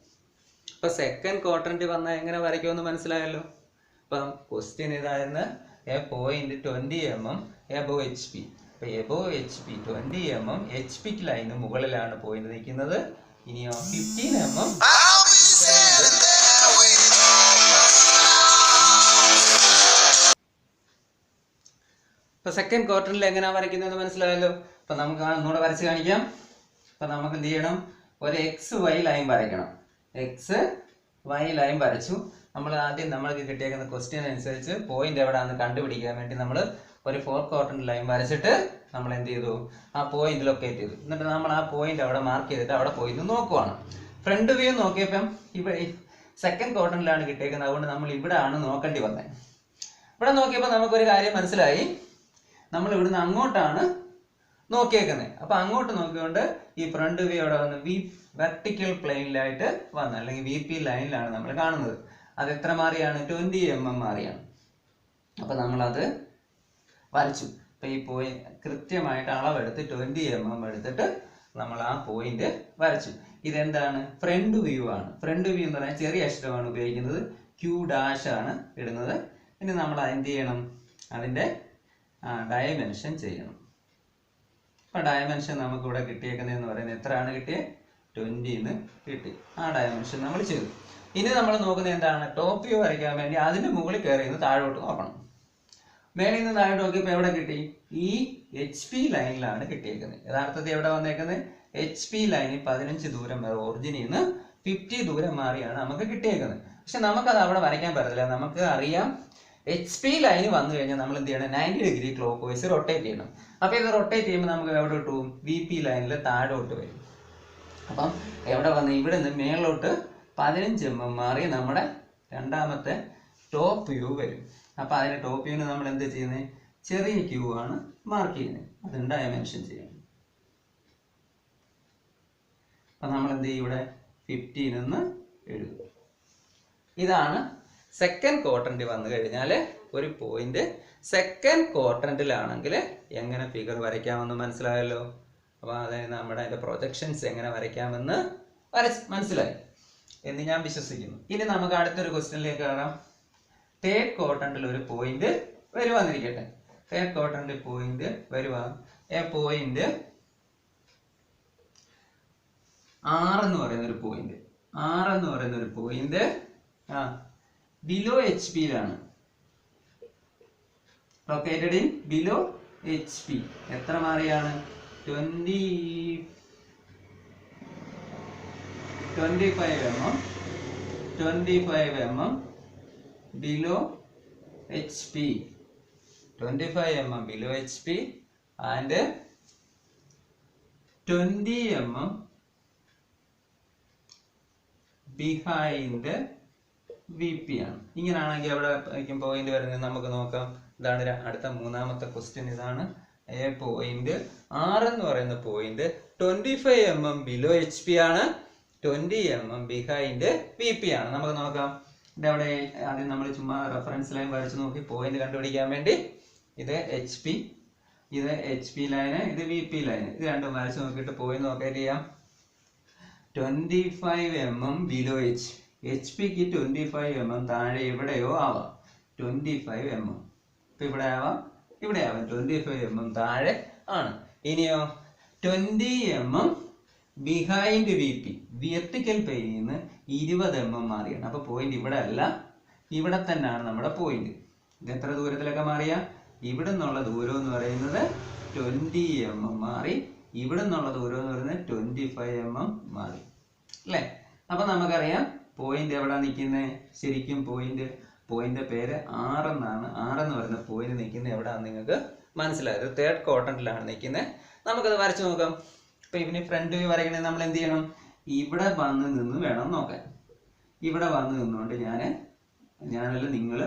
അപ്പം സെക്കൻഡ് ക്വാഡ്രന്റ് വന്നാൽ എങ്ങനെ വരയ്ക്കുമെന്ന് മനസ്സിലായല്ലോ. അപ്പം ക്വസ്റ്റ്യൻ ഇതായിരുന്നു A point 20 mm above HP. അപ്പം above HP 20 mm HP line മുകളിലാണ് പോയിന്റ് നിൽക്കുന്നത്. ഇനിയോ 15 mm ഇപ്പൊ സെക്കൻഡ് ക്വാർട്ടറിൽ എങ്ങനെയാണ് വരയ്ക്കുന്നത് മനസ്സിലായല്ലോ. അപ്പൊ നമുക്ക് ഒന്നുകൂടെ വരച്ച് കാണിക്കാം. അപ്പൊ നമുക്ക് എന്ത് ചെയ്യണം? ഒരു XY ലൈൻ വരയ്ക്കണം. XY ലൈൻ വരച്ചു. നമ്മൾ ആദ്യം നമ്മൾക്ക് കിട്ടിയേക്കുന്ന ക്വസ്റ്റ്യൻ അനുസരിച്ച് പോയിന്റ് എവിടെയാണെന്ന് കണ്ടുപിടിക്കാൻ വേണ്ടി നമ്മൾ ഒരു 4 ക്വാർട്ടറിൽ ലൈൻ വരച്ചിട്ട് നമ്മൾ എന്ത് ചെയ്തു? ആ പോയിന്റ് ലൊക്കേറ്റ് ചെയ്തു. എന്നിട്ട് നമ്മൾ ആ പോയിന്റ് അവിടെ മാർക്ക് ചെയ്തിട്ട് അവിടെ പോയിട്ട് നോക്കുവാണ്. ഫ്രണ്ട് വ്യൂ നോക്കിയപ്പം ഇവിടെ സെക്കൻഡ് ക്വാർട്ടറിലാണ് കിട്ടിയേക്കുന്നത്. അതുകൊണ്ട് നമ്മൾ ഇവിടെ ആണ് നോക്കേണ്ടി വന്നത്. ഇവിടെ നോക്കിയപ്പോൾ നമുക്കൊരു കാര്യം മനസ്സിലായി. നമ്മൾ ഇവിടുന്ന് അങ്ങോട്ടാണ് നോക്കിയേക്കുന്നത്. അപ്പൊ അങ്ങോട്ട് നോക്കിക്കൊണ്ട് ഈ ഫ്രണ്ട് വ്യൂ അവിടെ വന്ന് വെർട്ടിക്കൽ പ്ലെയിനിലായിട്ട് വന്ന് അല്ലെങ്കിൽ VP ലൈനിലാണ് നമ്മൾ കാണുന്നത്. അത് എത്ര മാറിയാണ്? 20 mm മാറിയാണ്. അപ്പൊ നമ്മളത് വരച്ചു. അപ്പൊ ഈ കൃത്യമായിട്ട് അളവെടുത്ത് 20 mm എടുത്തിട്ട് നമ്മൾ ആ പോയിന്റ് വരച്ചു. ഇതെന്താണ്? ഫ്രണ്ട് വ്യൂ ആണ്. ഫ്രണ്ട് വ്യൂ എന്ന് പറഞ്ഞാൽ ചെറിയ അക്ഷരമാണ് ഉപയോഗിക്കുന്നത്. Q' ആണ് ഇടുന്നത്. ഇനി നമ്മൾ എന്ത് ചെയ്യണം? അതിന്റെ ഡയമെൻഷൻ ചെയ്യണം. അപ്പൊ ഡയമെൻഷൻ നമുക്ക് ഇവിടെ കിട്ടിയേക്കുന്നതെന്ന് പറയുന്നത് എത്രയാണ് കിട്ടിയത്? 20 കിട്ടി. ആ ഡയമെൻഷൻ നമ്മൾ ചെയ്തു. ഇനി നമ്മൾ നോക്കുന്നത് എന്താണ്? ടോപ്പ് വ്യൂ വരയ്ക്കാൻ വേണ്ടി അതിന് മുകളിൽ കയറി നിന്ന് താഴോട്ട് നോക്കണം. മേളിൽ നിന്ന് താഴോട്ട് നോക്കിയപ്പോൾ എവിടെ കിട്ടി? ഈ HP ലൈനിലാണ് കിട്ടിയേക്കുന്നത്. യഥാർത്ഥത്തിൽ എവിടെ വന്നേക്കുന്നത്? HP ലൈനിൽ 15 ദൂരം ഒറിജിനിൽ നിന്ന് 50 ദൂരം മാറിയാണ് നമുക്ക് കിട്ടിയേക്കുന്നത്. പക്ഷെ നമുക്കത് അവിടെ വരയ്ക്കാൻ പറ്റത്തില്ല. നമുക്ക് അറിയാം HP ലൈന് വന്നു കഴിഞ്ഞാൽ നമ്മൾ എന്ത് ചെയ്യണം? 90 ഡിഗ്രി ക്ലോക്ക് വൈസ് റൊട്ടേറ്റ് ചെയ്യണം. അപ്പൊ ഇത് റൊട്ടേറ്റ് ചെയ്യുമ്പോൾ നമുക്ക് എവിടെ കിട്ടും? VP ലൈനിൽ താഴോട്ട് വരും. അപ്പം എവിടെ വന്ന് ഇവിടെ നിന്ന് മേളിലോട്ട് 15 mm മാറി നമ്മുടെ രണ്ടാമത്തെ ടോപ്പ് വ്യൂ വരും. അപ്പൊ അതിന്റെ ടോപ്പ് വ്യൂവിന് നമ്മൾ എന്ത് ചെയ്യുന്നത്? ചെറിയ Q ആണ് മാർക്ക് ചെയ്യുന്നത്. അതും ഡയമെൻഷൻ ചെയ്യണം. അപ്പൊ നമ്മൾ എന്ത് ചെയ്യും? ഇവിടെ 15 എന്ന് എഴുതും. ഇതാണ് സെക്കൻഡ് ക്വാഡ്രന്റ് വന്നു കഴിഞ്ഞാൽ ഒരു പോയിന്റ് സെക്കൻഡ് ക്വാഡ്രന്റിലാണെങ്കിൽ എങ്ങനെ ഫിഗർ വരയ്ക്കാമെന്ന് മനസ്സിലായല്ലോ. അപ്പോൾ അതായത് നമ്മുടെ അതിന്റെ പ്രൊജക്ഷൻസ് എങ്ങനെ വരയ്ക്കാമെന്ന് മനസ്സിലായി എന്ന് ഞാൻ വിശ്വസിക്കുന്നു. ഇനി നമുക്ക് അടുത്തൊരു ക്വസ്റ്റ്യനിലേക്ക് കയറാം. തേർഡ് ക്വാഡ്രന്റിൽ ഒരു പോയിന്റ് വരുവാന്നിരിക്കട്ടെ. തേർഡ് ക്വാഡ്രന്റിൽ പോയിന്റ് വരുവാ. പോയിന്റ് R എന്ന് പറയുന്ന ഒരു പോയിന്റ് ബിലോ HP ലാണ്. Located in below HP. എത്ര മാറിയാണ്? 25 mm below HP. 25 mm below HP and 20 mm behind VP ആണ്. ഇങ്ങനെയാണെങ്കിൽ അവിടെ പോയിന്റ് വരുന്നത് നമുക്ക് നോക്കാം. ഇതാണ് അടുത്ത മൂന്നാമത്തെ ക്വസ്റ്റ്യൻ. ഇതാണ് പോയിന്റ് R എന്ന് പറയുന്ന പോയിന്റ് 25 mm ബിലോ HP ആണ്. 20 mm ബിഹൈൻഡ് VP ആണ്. നമുക്ക് നോക്കാം. ഇതവിടെ ആദ്യം നമ്മൾ ചുമ്മാ റെഫറൻസ് ലൈൻ വരച്ച് നോക്കി പോയിന്റ് കണ്ടുപിടിക്കാൻ വേണ്ടി. ഇത് HP ലൈന്, ഇത് VP ലൈന്. ഇത് രണ്ടും വരച്ച് നോക്കിയിട്ട് പോയിന്റ് നോക്കാൻ ചെയ്യാം. 25 mm ബിലോ HPക്ക് 25 mm താഴെ എവിടെയോ ആവാം. 25 mm ഇപ്പൊ ഇവിടെ ആവാം, ഇവിടെ ആവാം. 25 mm താഴെ ആണ്. ഇനിയോ 20 mm ബിഹൈൻഡ് VP. വെർട്ടിക്കൽ പ്ലെയിനിൽ നിന്ന് 20 mm മാറിയാണ്. അപ്പൊ പോയിന്റ് ഇവിടെ അല്ല, ഇവിടെ തന്നെയാണ് നമ്മുടെ പോയിന്റ്. ഇത് എത്ര ദൂരത്തിലൊക്കെ മാറിയ? ഇവിടെ നിന്നുള്ള ദൂരം എന്ന് പറയുന്നത് 20 mm മാറി. ഇവിടെ നിന്നുള്ള ദൂരം എന്ന് പറയുന്നത് 25 mm മാറി അല്ലേ? അപ്പൊ നമുക്കറിയാം പോയിന്റ് എവിടെ നിൽക്കുന്നത്. ശരിക്കും പോയിന്റ് പേര് R എന്നാണ്. R എന്ന് പറയുന്ന പോയിന്റ് നിൽക്കുന്നത് എവിടെയാണെന്ന് നിങ്ങൾക്ക് മനസ്സിലായത്. തേർഡ് ക്വാഡ്രന്റിലാണ് നിൽക്കുന്നത്. നമുക്കത് വരച്ചു നോക്കാം. ഇപ്പൊ ഇവന് ഫ്രണ്ട് വ്യൂ വരയ്ക്കണമെങ്കിൽ നമ്മൾ എന്ത് ചെയ്യണം? ഇവിടെ വന്ന് നിന്ന് വേണം നോക്കാൻ. ഇവിടെ വന്ന് നിന്നുകൊണ്ട് ഞാനല്ല നിങ്ങൾ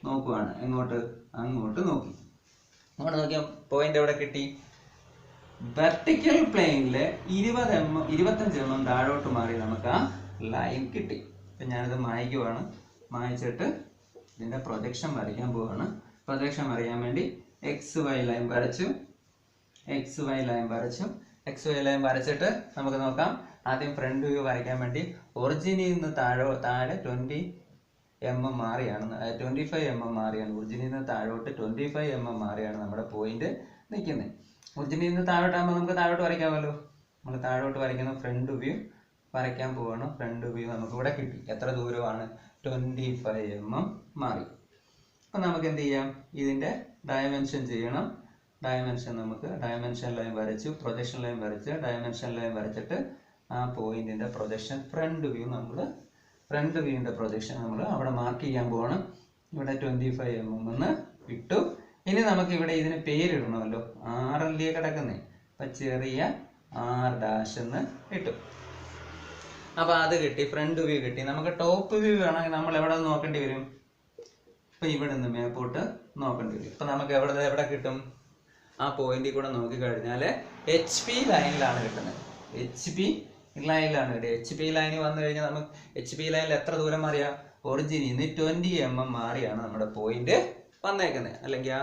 നോക്കുവാണ്. എങ്ങോട്ട്? അങ്ങോട്ട് നോക്കി. അങ്ങോട്ട് നോക്കിയാൽ പോയിന്റ് എവിടെ കിട്ടി? വെർട്ടിക്കൽ പ്ലെയിനില് 25 mm താഴോട്ട് മാറി നമുക്ക് ആ ലൈൻ കിട്ടി. ഇപ്പൊ ഞാനിത് മായ്ക്കുവാണ്. മായ്ച്ചിട്ട് ഇതിന്റെ പ്രൊജക്ഷൻ വരയ്ക്കാൻ പോവാണ്. പ്രൊജക്ഷൻ വരയ്ക്കാൻ വേണ്ടി XY ലൈൻ വരച്ചു. XY ലൈൻ വരച്ചിട്ട് നമുക്ക് നോക്കാം. ആദ്യം ഫ്രണ്ട് വ്യൂ വരയ്ക്കാൻ വേണ്ടി ഒറിജിനിൽ നിന്ന് താഴെ 20 mm മാറിയാണ്, 25 mm മാറിയാണ്. ഒറിജിനിൽ നിന്ന് താഴോട്ട് 25 mm മാറിയാണ് നമ്മുടെ പോയിന്റ് നിൽക്കുന്നത്. ഒറിജിനിൽ നിന്ന് താഴോട്ടാകുമ്പോൾ നമുക്ക് താഴോട്ട് വരയ്ക്കാമല്ലോ. നമ്മൾ താഴോട്ട് വരയ്ക്കുന്ന ഫ്രണ്ട് വ്യൂ വരയ്ക്കാൻ പോവാണ്. ഫ്രണ്ട് വ്യൂ നമുക്ക് ഇവിടെ കിട്ടി. എത്ര ദൂരമാണ്? 25 mm മാറി. അപ്പം നമുക്ക് എന്ത് ചെയ്യാം? ഇതിൻ്റെ ഡയമെൻഷൻ ചെയ്യണം. നമുക്ക് ഡയമെൻഷൻ ലൈൻ വരച്ചു, പ്രൊജക്ഷൻ ലൈൻ വരച്ച്, ഡയമെൻഷൻ ലൈൻ വരച്ചിട്ട് ആ പോയിന്റിന്റെ പ്രൊജക്ഷൻ ഫ്രണ്ട് വ്യൂവിന്റെ പ്രൊജക്ഷൻ നമ്മൾ അവിടെ മാർക്ക് ചെയ്യാൻ പോവാണ്. ഇവിടെ 25 mm എന്ന് ഇട്ടു. ഇനി നമുക്ക് ഇവിടെ ഇതിന് പേരിടണമല്ലോ. ആറല്ലേ കിടക്കുന്നേ, അപ്പൊ ചെറിയ R' എന്ന് ഇട്ടു. അപ്പൊ അത് കിട്ടി, ഫ്രണ്ട് വ്യൂ കിട്ടി. നമുക്ക് ടോപ്പ് വ്യൂ വേണമെങ്കിൽ നമ്മൾ എവിടെ നോക്കേണ്ടി വരും? ഇപ്പൊ ഇവിടെ നിന്ന് മേപ്പോട്ട് നോക്കേണ്ടി വരും. ഇപ്പൊ നമുക്ക് എവിടെ കിട്ടും? ആ പോയിന്റിൽ കൂടെ നോക്കി കഴിഞ്ഞാൽ HP ലൈനിലാണ് കിട്ടുന്നത്. HP ലൈനിൽ വന്നു കഴിഞ്ഞാൽ നമുക്ക് HP ലൈനിൽ എത്ര ദൂരം മാറിയാ? ഒറിജിനിൽ നിന്ന് 20 mm മാറിയാണ് നമ്മുടെ പോയിന്റ് വന്നേക്കുന്നത്, അല്ലെങ്കിൽ ആ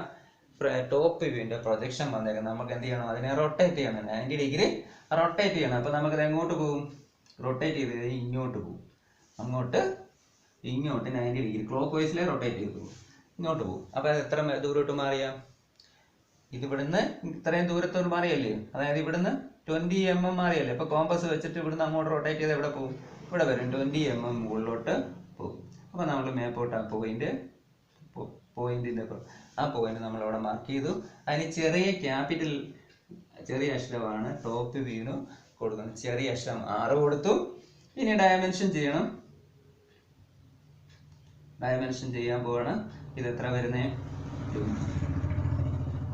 ടോപ്പ് വ്യൂവിന്റെ പ്രൊജക്ഷൻ വന്നേക്കുന്നത്. നമുക്ക് എന്ത് ചെയ്യണം? അതിനെ റൊട്ടേറ്റ് ചെയ്യണം, 90 ഡിഗ്രി റൊട്ടേറ്റ് ചെയ്യണം. അപ്പൊ നമുക്കത് എങ്ങോട്ട് പോകും? റൊട്ടേറ്റ് ചെയ്ത് ഇങ്ങോട്ട് പോകും. ഇങ്ങോട്ട് 90 ഡിഗ്രി ക്ലോക്ക് വൈസിലെ റൊട്ടേറ്റ് ചെയ്ത് പോകും, ഇങ്ങോട്ട് പോകും. അപ്പൊ അത് എത്ര ദൂരോട്ട് മാറിയാ? ഇത് ഇവിടുന്ന് ഇത്രയും ദൂരത്തോട് മാറിയല്ലേ? അതായത് ഇവിടുന്ന് 20 mm മാറിയല്ലേ? അപ്പൊ കോമ്പസ് വെച്ചിട്ട് ഇവിടുന്ന് അങ്ങോട്ട് റൊട്ടേറ്റ് ചെയ്ത് എവിടെ പോകും? ഇവിടെ വരും, 20 mm മുകളിലോട്ട് പോകും. അപ്പൊ നമ്മൾ മേപ്പോട്ട് ആ പോയിന്റ് നമ്മൾ അവിടെ മാർക്ക് ചെയ്തു. അതിന് ചെറിയ അക്ഷരമാണ് ടോപ്പ് വ്യൂവിന് കൊടുക്കുന്നത്. ചെറിയ അക്ഷരം 6 കൊടുത്തു. ഇനി ഡയമെൻഷൻ ചെയ്യാൻ പോവാണ്. ഇത് എത്ര വരുന്നേ?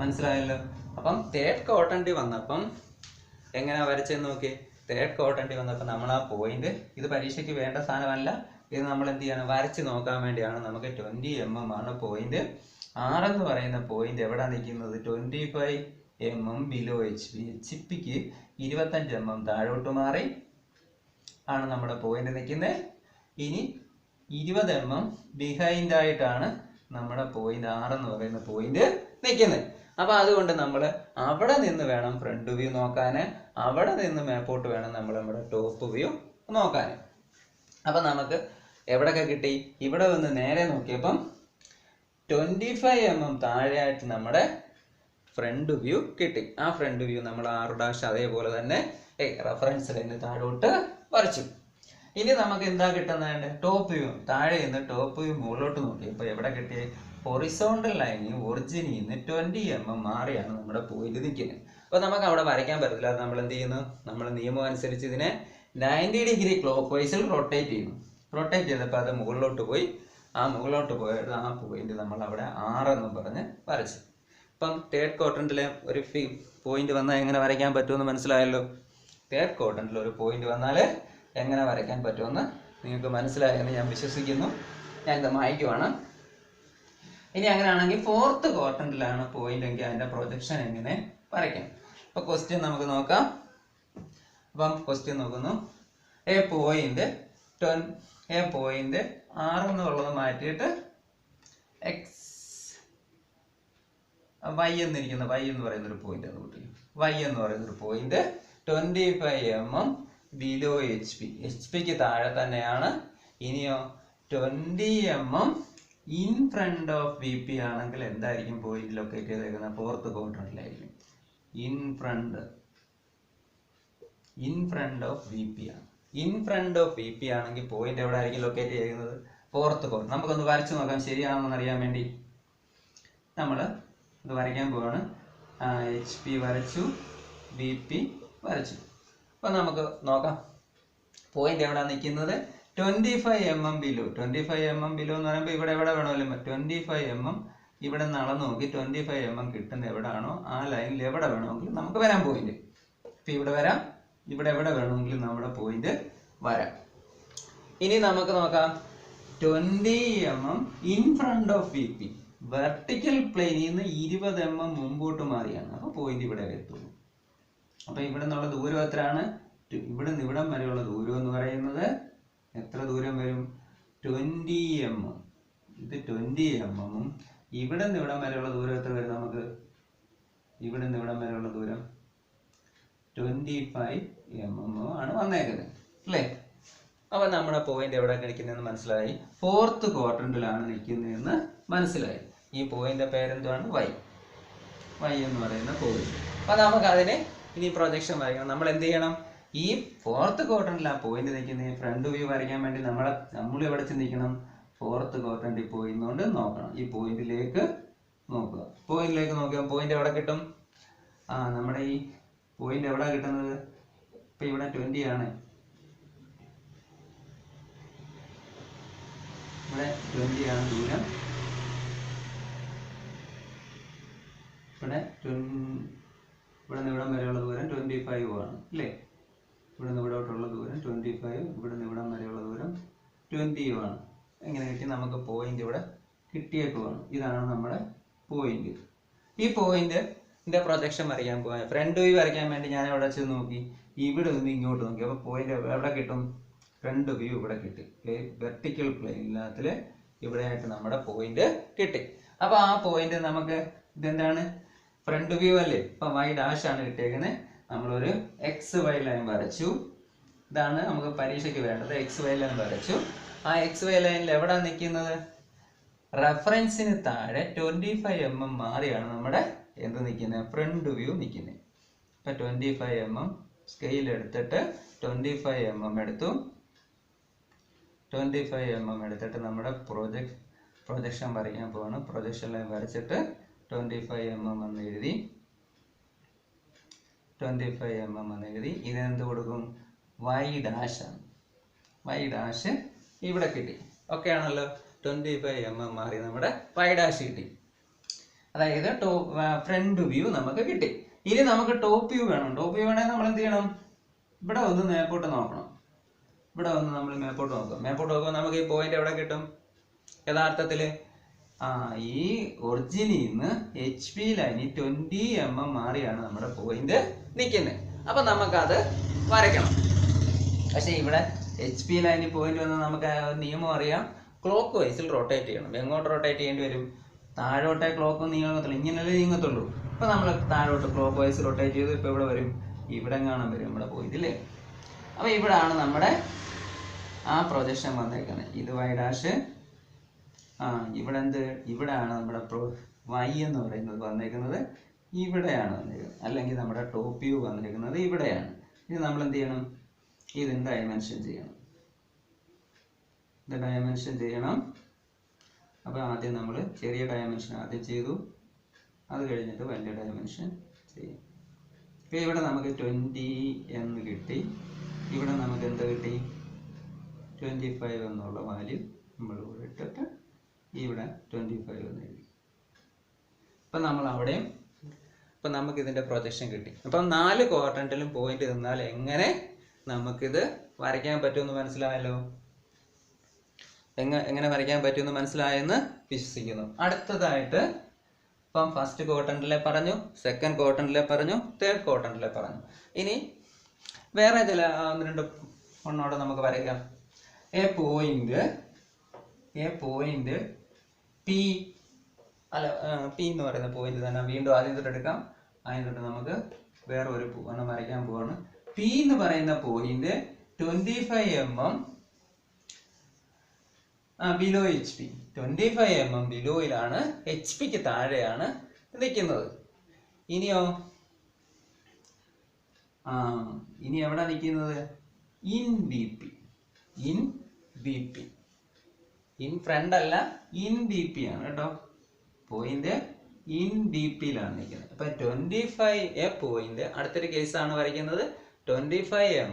മനസ്സിലായല്ലോ. അപ്പം തേർഡ് ക്വാഡ്രന്റ് വന്നപ്പം എങ്ങനെയാ വരച്ചെന്ന് നോക്കി. തേർഡ് ക്വാഡ്രന്റ് വന്നപ്പോൾ നമ്മൾ ആ പോയിന്റ്, ഇത് പരീക്ഷയ്ക്ക് വേണ്ട സാധനമല്ല, ഇത് നമ്മൾ എന്ത് ചെയ്യണം? വരച്ച് നോക്കാൻ വേണ്ടിയാണ്. നമുക്ക് 20 mm ആണ് പോയിന്റ്. R എന്ന് പറയുന്ന പോയിന്റ് എവിടെ നിൽക്കുന്നത്? 25 mm ബിലോ HPക്ക് 25 mm താഴോട്ട് മാറി ആണ് നമ്മുടെ പോയിന്റ് നിൽക്കുന്നത്. ഇനി 20 mm ബിഹൈൻഡ് ആയിട്ടാണ് നമ്മുടെ പോയിന്റ് R എന്ന് പറയുന്ന പോയിന്റ് നിൽക്കുന്നത്. അപ്പൊ അതുകൊണ്ട് നമ്മൾ അവിടെ നിന്ന് വേണം ഫ്രണ്ട് വ്യൂ നോക്കാൻ, അവിടെ നിന്ന് മേപ്പോട്ട് വേണം നമ്മൾ നമ്മുടെ ടോപ്പ് വ്യൂ നോക്കാൻ. അപ്പൊ നമുക്ക് എവിടെയൊക്കെ കിട്ടി? ഇവിടെ വന്ന് നേരെ നോക്കിയപ്പം 25 mm താഴെയായിട്ട് നമ്മുടെ ഫ്രണ്ട് വ്യൂ കിട്ടി. ആ ഫ്രണ്ട് വ്യൂ നമ്മൾ R' അതേപോലെ തന്നെ റെഫറൻസ് ലൈന് താഴോട്ട് വരച്ചു. ഇനി നമുക്ക് എന്താ കിട്ടുന്നത്? Top view. താഴെ നിന്ന് ടോപ്പ് വ്യൂ മുകളിലോട്ട് നോക്കി. ഇപ്പൊ എവിടെ കിട്ടിയ? ഹൊറിസോണ്ടൽ ലൈനിൽ ഒറിജിനിൽ നിന്ന് 20 mm മാറിയാണ് നമ്മുടെ പോയിന്റ് നിൽക്കുന്നത്. അപ്പൊ നമുക്ക് അവിടെ വരയ്ക്കാൻ പറ്റത്തില്ല. അത് നമ്മൾ എന്ത് ചെയ്യുന്നു? നമ്മൾ നിയമം അനുസരിച്ച് ഇതിനെ 90 ഡിഗ്രി ക്ലോക്ക് വൈസിൽ റൊട്ടേറ്റ് ചെയ്യുന്നു. റൊട്ടേറ്റ് ചെയ്തപ്പോൾ അത് മുകളിലോട്ട് പോയി. ആ മുകളിലോട്ട് പോയിട്ട് ആ പോയിന്റ് നമ്മൾ അവിടെ R എന്ന് പറഞ്ഞ് വരച്ചു. ഇപ്പം തേർഡ് ക്വാഡ്രന്റിലെ ഒരു പോയിന്റ് വന്നാൽ എങ്ങനെ വരയ്ക്കാൻ പറ്റുമെന്ന് മനസ്സിലായല്ലോ. തേർഡ് ക്വാഡ്രന്റിൽ ഒരു പോയിന്റ് വന്നാൽ എങ്ങനെ വരയ്ക്കാൻ പറ്റുമെന്ന് നിങ്ങൾക്ക് മനസ്സിലായെന്ന് ഞാൻ വിശ്വസിക്കുന്നു. ഞാൻ ഇത് മായ്ക്കുവാണ്. ഇനി അങ്ങനെയാണെങ്കിൽ ഫോർത്ത് ക്വാഡ്രന്റിലാണ് പോയിന്റ് എങ്കിൽ അതിന്റെ പ്രൊജക്ഷൻ എങ്ങനെ വരയ്ക്കാം? അപ്പൊ ക്വസ്റ്റ്യൻ നമുക്ക് നോക്കാം. അപ്പം ക്വസ്റ്റ്യൻ നോക്കുന്നു. എ പോയിന്റ് R എന്നുള്ളത് മാറ്റിയിട്ട് Y എന്ന് പറയുന്ന ഒരു പോയിന്റ് ആണ് കൂട്ടി. Y എന്ന് പറയുന്ന ഒരു പോയിന്റ് 25 mm ബിലോ HPക്ക് താഴെ തന്നെയാണ്. ഇനിയോ 20 mm in front of VP ആണെങ്കിൽ എന്തായിരിക്കും പോയിന്റ് ലൊക്കേറ്റ് ചെയ്തേക്കുന്നത്? ഫോർത്ത് ക്വാഡ്രന്റിലായിരിക്കും. ഇൻ ഫ്രണ്ട് ഓഫ് VP ആണ്. ഇൻ ഫ്രണ്ട് ഓഫ് VP ആണെങ്കിൽ പോയിന്റ് എവിടെ ആയിരിക്കും ലൊക്കേറ്റ് ചെയ്യുന്നത്? Fourth quadrant. നമുക്കൊന്ന് വരച്ചു നോക്കാം ശരിയാണെന്ന് അറിയാൻ വേണ്ടി. നമ്മൾ ഇത് വരയ്ക്കാൻ പോവാണ്. HP വരച്ചു, VP വരച്ചു. അപ്പൊ നമുക്ക് നോക്കാം പോയിന്റ് എവിടെ നിൽക്കുന്നത്? 25 mm ബിലോ. 25 mm ബിലോ എന്ന് പറയുമ്പോൾ ഇവിടെ എവിടെ വേണമല്ലോ 25 mm ഇവിടെ നിന്ന് അളന്ന് നോക്കി 25 mm കിട്ടുന്ന എവിടാണോ ആ ലൈനിൽ എവിടെ വേണമെങ്കിലും നമുക്ക് വരാൻ പോയിന്റ്. ഇപ്പം ഇവിടെ വരാം, ഇവിടെ എവിടെ വേണമെങ്കിലും നമ്മുടെ പോയിന്റ് വരാം. ഇനി നമുക്ക് നോക്കാം 20 mm in front of V P. Vertical പ്ലെയിനിൽ നിന്ന് 20 mm മുമ്പോട്ട് മാറിയാണ്. അപ്പോൾ പോയിന്റ് ഇവിടെ എത്തുള്ളൂ. അപ്പം ഇവിടെ നിന്നുള്ള ദൂരം എത്രയാണ്? ഇവിടെ നിന്ന് ഇവിടം വരെയുള്ള ദൂരം എന്ന് പറയുന്നത് എത്ര ദൂരം വരും? 20 mm. ഇത് 20 mm. ഇവിടെ നിന്ന് ഇവിടം വരെയുള്ള ദൂരം എത്ര വരും നമുക്ക്? ഇവിടെ നിന്ന് ഇവിടം വരെയുള്ള ദൂരം 25 mm ആണ് വന്നേക്കുന്നത് അല്ലേ? അപ്പം നമ്മുടെ പോയിന്റ് എവിടെ നിൽക്കുന്നതെന്ന് മനസ്സിലായി. 4th ക്വാഡ്രന്റിലാണ് നിൽക്കുന്നതെന്ന് മനസ്സിലായി. ഈ പോയിന്റ് പേരെന്താണ്? വൈ എന്ന് പറയുന്ന പോയിന്റ്. അപ്പം നമുക്ക് അതിനെ ഇനി പ്രൊജക്ഷൻ വരയ്ക്കണം. നമ്മൾ എന്ത് ചെയ്യണം? ഈ 4th ക്വാഡ്രന്റിൽ ആ പോയിന്റ് നിൽക്കുന്ന ഫ്രണ്ട് വ്യൂ വരയ്ക്കാൻ വേണ്ടി നമ്മൾ എവിടെ ചിന്തിക്കണം? 4th ക്വാഡ്രന്റിൽ പോയിന്നുകൊണ്ട് നോക്കണം. ഈ പോയിന്റിലേക്ക് നോക്കുക. പോയിന്റിലേക്ക് നോക്കിയാൽ പോയിന്റ് എവിടെ കിട്ടും? നമ്മുടെ ഈ പോയിന്റ് എവിടെ കിട്ടുന്നത്? ഇപ്പം ഇവിടെ 20 ആണ്. ഇവിടെ 20 ആണ് ദൂരം. ഇവിടെ നിന്ന് ഇവിടം വരെയുള്ള ദൂരം 25 ആണ് അല്ലേ? ഇവിടെ നിന്ന് ഇവിടോട്ടുള്ള ദൂരം 25, ഇവിടെ നിന്ന് ഇവിടം വരെയുള്ള ദൂരം 20 ആണ്. എങ്ങനെ കിട്ടി? നമുക്ക് പോയിന്റ് ഇവിടെ കിട്ടിയേക്കുവാണ്. ഇതാണ് നമ്മുടെ പോയിന്റ്. ഈ പോയിന്റിന്റെ പ്രൊജക്ഷൻ വരയ്ക്കാൻ പോയാൽ ഫ്രണ്ട് വ്യൂ വരയ്ക്കാൻ വേണ്ടി ഞാൻ എവിടെ വെച്ച് നോക്കി? ഇവിടെ നിന്ന് ഇങ്ങോട്ട് നോക്കി. അപ്പോൾ പോയിന്റ് എവിടെ കിട്ടും? ഫ്രണ്ട് വ്യൂ ഇവിടെ കിട്ടി. വെർട്ടിക്കൽ പ്ലെയിനിൽ ഇവിടെയായിട്ട് നമ്മുടെ പോയിന്റ് കിട്ടി. അപ്പോൾ ആ പോയിന്റ് നമുക്ക് ഇതെന്താണ്? ഫ്രണ്ട് വ്യൂ അല്ലേ? ഇപ്പം y' ആണ് കിട്ടിയേക്കുന്നത്. നമ്മളൊരു XY ലൈൻ വരച്ചു. ഇതാണ് നമുക്ക് പരീക്ഷയ്ക്ക് വേണ്ടത്. XY ലൈൻ വരച്ചു. ആ XY ലൈനിൽ എവിടെ നിൽക്കുന്നത്? റെഫറൻസിന് താഴെ 25 mm മാറിയാണ് നമ്മുടെ എന്ത് നിൽക്കുന്നത്? ഫ്രണ്ട് വ്യൂ നിൽക്കുന്നത്. ഇപ്പം 25 mm സ്കെയിൽ എടുത്തിട്ട് 25 mm എടുത്തു. 25 mm എടുത്തിട്ട് നമ്മുടെ പ്രൊജക്ഷൻ വരയ്ക്കാൻ പോവാണ്. പ്രൊജക്ഷൻ ലൈൻ വരച്ചിട്ട് 25 mm എന്ന് എഴുതി. 25 mm എന്ന് എഴുതി. ഇതിനെന്ത് കൊടുക്കും? y' ആണ്. y' ഇവിടെ കിട്ടി. ഓക്കെ ആണല്ലോ? 25 mm മാറി നമ്മുടെ y' കിട്ടി. അതായത് ഫ്രണ്ട് വ്യൂ നമുക്ക് കിട്ടി. ഇനി നമുക്ക് ടോപ്പ് വ്യൂ വേണം. ടോപ്പ് വ്യൂ വേണമെങ്കിൽ നമ്മൾ എന്ത് ചെയ്യണം? ഇവിടെ ഒന്ന് മേപ്പോട്ട് നോക്കണം. ഇവിടെ വന്ന് നമ്മൾ മേപ്പോട്ട് നോക്കുമ്പോൾ നമുക്ക് ഈ പോയിന്റ് എവിടെ കിട്ടും? യഥാർത്ഥത്തിൽ ഈ ഒറിജിനിൽ നിന്ന് HP ലൈനിൽ 20 mm മാറിയാണ് നമ്മുടെ പോയിന്റ് നിൽക്കുന്നത്. അപ്പം നമുക്കത് വരയ്ക്കണം. പക്ഷേ ഇവിടെ HP ലൈനിൽ പോയിന്റ് വന്ന് നമുക്ക് നിയമം അറിയാം. ക്ലോക്ക് വൈസിൽ റൊട്ടേറ്റ് ചെയ്യണം. എങ്ങോട്ട് റൊട്ടേറ്റ് ചെയ്യേണ്ടി വരും? താഴോട്ടേ ക്ലോക്ക് നീങ്ങത്തുള്ളൂ. ഇങ്ങനല്ലേ നീങ്ങത്തുള്ളൂ. അപ്പോൾ നമ്മൾ താഴോട്ട് ക്ലോക്ക് വൈസ് റൊട്ടേറ്റ് ചെയ്ത് ഇപ്പോൾ ഇവിടെ വരും. ഇവിടെ കാണാൻ വരും നമ്മുടെ പോയിന്റ് അല്ലേ? അപ്പോൾ ഇവിടാണ് നമ്മുടെ ആ പ്രൊജക്ഷൻ വന്നേക്കുന്നത്. ഇത് y'. ഇവിടെ ഇവിടെയാണ് നമ്മുടെ y എന്ന് പറയുന്നത് വന്നേക്കുന്നത്. ഇവിടെയാണ് വന്നേക്കുന്നത്. അല്ലെങ്കിൽ നമ്മുടെ ടോപ്പ് വ്യൂ വന്നിരിക്കുന്നത് ഇവിടെയാണ്. ഇത് നമ്മൾ എന്ത് ചെയ്യണം? ഇത് ഡയമെൻഷൻ ചെയ്യണം. അപ്പോൾ ആദ്യം നമ്മൾ ചെറിയ ഡയമെൻഷൻ ആദ്യം ചെയ്തു. അത് കഴിഞ്ഞിട്ട് വലിയ ഡയമെൻഷൻ ചെയ്യും. ഇപ്പോൾ ഇവിടെ നമുക്ക് 20 എന്ന് കിട്ടി. ഇവിടെ നമുക്ക് എന്ത് കിട്ടി? 25 എന്നുള്ള വാല്യൂ നമ്മൾ ഇവിടെ ഇട്ടിട്ട് ഇവിടെ 25 എന്ന് എഴുതി. അപ്പം നമ്മൾ അവിടെയും ഇപ്പം നമുക്കിതിൻ്റെ പ്രൊജക്ഷൻ കിട്ടി. അപ്പം 4 ക്വാഡ്രന്റിലും പോയിന്റ് നിന്നാൽ എങ്ങനെ നമുക്കിത് വരയ്ക്കാൻ പറ്റുമെന്ന് മനസ്സിലായല്ലോ? എങ്ങനെ വരയ്ക്കാൻ പറ്റുമെന്ന് മനസ്സിലായെന്ന് വിശ്വസിക്കുന്നു. അടുത്തതായിട്ട് ഇപ്പം ഫസ്റ്റ് ക്വാഡ്രന്റിലെ പറഞ്ഞു, സെക്കൻഡ് ക്വാഡ്രന്റിലെ പറഞ്ഞു, തേർഡ് ക്വാഡ്രന്റിലെ പറഞ്ഞു. ഇനി വേറെ ചില 1-2 ഒന്നോടെ നമുക്ക് വരയ്ക്കാം. എ പോയിന്റ് പി എന്ന് പറയുന്ന പോയിന്റ് തന്നെ വീണ്ടും ആദ്യം തൊട്ട് എടുക്കാം. ആദ്യം തൊട്ട് നമുക്ക് വേറെ ഒരു ഒന്ന് വരയ്ക്കാൻ പോവാണ്. പി എന്ന് പറയുന്ന point 25 mm below HP. 25 mm ബിലോയിലാണ്, HP താഴെയാണ് നിൽക്കുന്നത്. ഇനിയോ ഇനി എവിടെ നിൽക്കുന്നത്? In BP. ഇൻ ഫ്രണ്ട് അല്ല, ഇൻ BP ആണ് കേട്ടോ. പോയിന്റ് ഇൻ BP-യിലാണ് നിൽക്കുന്നത്. അപ്പൊ 25 പോയിന്റ് അടുത്തൊരു കേസാണ് വരയ്ക്കുന്നത്. 25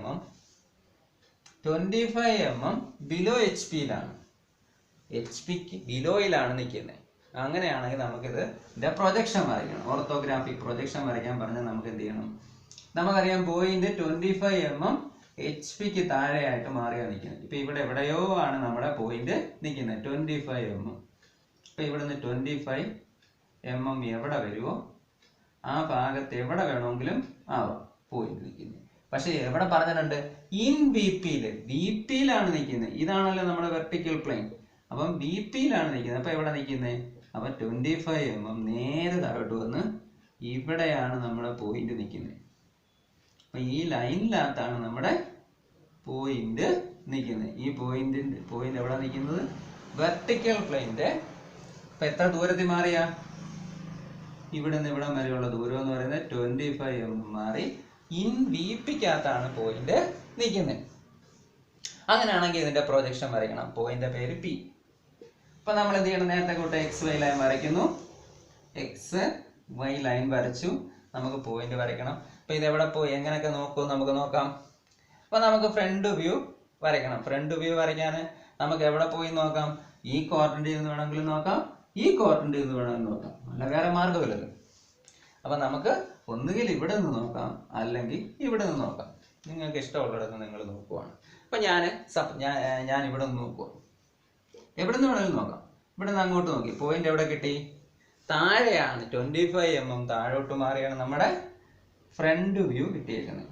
mm ബിലോ HP-യിലാണ്. HP-ക്ക് ബിലോയിലാണ് നിൽക്കുന്നത്. അങ്ങനെയാണെങ്കിൽ നമുക്കിത് പ്രൊജക്ഷൻ വരയ്ക്കണം. ഓർത്തോഗ്രാഫിക് പ്രൊജക്ഷൻ വരയ്ക്കാൻ പറഞ്ഞാൽ നമുക്ക് എന്ത് ചെയ്യണം? നമുക്കറിയാം പോയിന്റ് 25 HP താഴെയായിട്ട് മാറിയാണ് നിൽക്കുന്നത്. ഇപ്പൊ ഇവിടെ എവിടെയോ ആണ് നമ്മുടെ പോയിന്റ് നിൽക്കുന്നത് 25 ഇപ്പൊ ഇവിടുന്ന് 25 എവിടെ വരുമോ ആ ഭാഗത്ത് എവിടെ വേണമെങ്കിലും ആവാം പോയിന്റ് നിൽക്കുന്നത്. പക്ഷെ എവിടെ പറഞ്ഞിട്ടുണ്ട്? ഇൻ ബിപിയിലാണ് നിൽക്കുന്നത്. ഇതാണല്ലോ നമ്മുടെ വെർട്ടിക്കൽ പ്ലെയിൻ. അപ്പം ബിപിയിലാണ് നിൽക്കുന്നത്. അപ്പൊ എവിടെ നിൽക്കുന്നത്? അപ്പൊ 25 നേരെ താഴോട്ട് വന്ന് ഇവിടെയാണ് നമ്മുടെ പോയിന്റ് നിൽക്കുന്നത്. അപ്പൊ ഈ ലൈനിനകത്താണ് നമ്മുടെ പോയിന്റ് നിൽക്കുന്നത്. ഈ പോയിന്റ് എവിടെ നിൽക്കുന്നത്? വെർട്ടിക്കൽ പ്ലെയിന്റെ. അപ്പൊ എത്ര ദൂരത്തിൽ മാറിയാ? ഇവിടെ നിന്ന് ഇവിടം വരെയുള്ള ദൂരം എന്ന് പറയുന്നത് 25 മാറി ഇൻ വിപിക്കകത്താണ് പോയിന്റ് നിൽക്കുന്നത്. അങ്ങനെയാണെങ്കിൽ ഇതിന്റെ പ്രൊജക്ഷൻ വരയ്ക്കണം. പോയിന്റ് പേര് പി. അപ്പൊ നമ്മൾ എന്ത് ചെയ്യണം? നേരത്തെ കൂട്ട് XY ലൈൻ വരയ്ക്കുന്നു. XY ലൈൻ വരച്ചു. നമുക്ക് പോയിന്റ് വരയ്ക്കണം. അപ്പൊ ഇതെവിടെ പോയി എങ്ങനെയൊക്കെ നോക്കും നമുക്ക് നോക്കാം. അപ്പൊ നമുക്ക് ഫ്രണ്ട് വ്യൂ വരയ്ക്കണം. ഫ്രണ്ട് വ്യൂ വരയ്ക്കാൻ നമുക്ക് എവിടെ പോയി നോക്കാം? ഈ ക്വാഡ്രന്റിൽ നിന്ന് വേണമെങ്കിലും നോക്കാം, ഈ ക്വാഡ്രന്റിൽ നിന്ന് വേണമെങ്കിലും നോക്കാം. അല്ല വേറെ മാർഗമില്ലല്ലോ. അപ്പൊ നമുക്ക് ഒന്നുകിൽ ഇവിടെ നിന്ന് നോക്കാം, അല്ലെങ്കിൽ ഇവിടെ നിന്ന് നോക്കാം. നിങ്ങൾക്ക് ഇഷ്ടമുള്ളിടത്ത് നിങ്ങൾ നോക്കുവാണ്. അപ്പൊ ഞാൻ ഇവിടെ നിന്ന് നോക്കുക. എവിടെ നിന്ന് വേണമെങ്കിലും നോക്കാം. ഇവിടെ നിന്ന് അങ്ങോട്ട് നോക്കി പോയിന്റ് എവിടെ കിട്ടി? താഴെയാണ് 25 താഴോട്ട് മാറിയാണ് നമ്മുടെ ഫ്രണ്ട് വ്യൂ കിട്ടിയേക്കുന്നത്.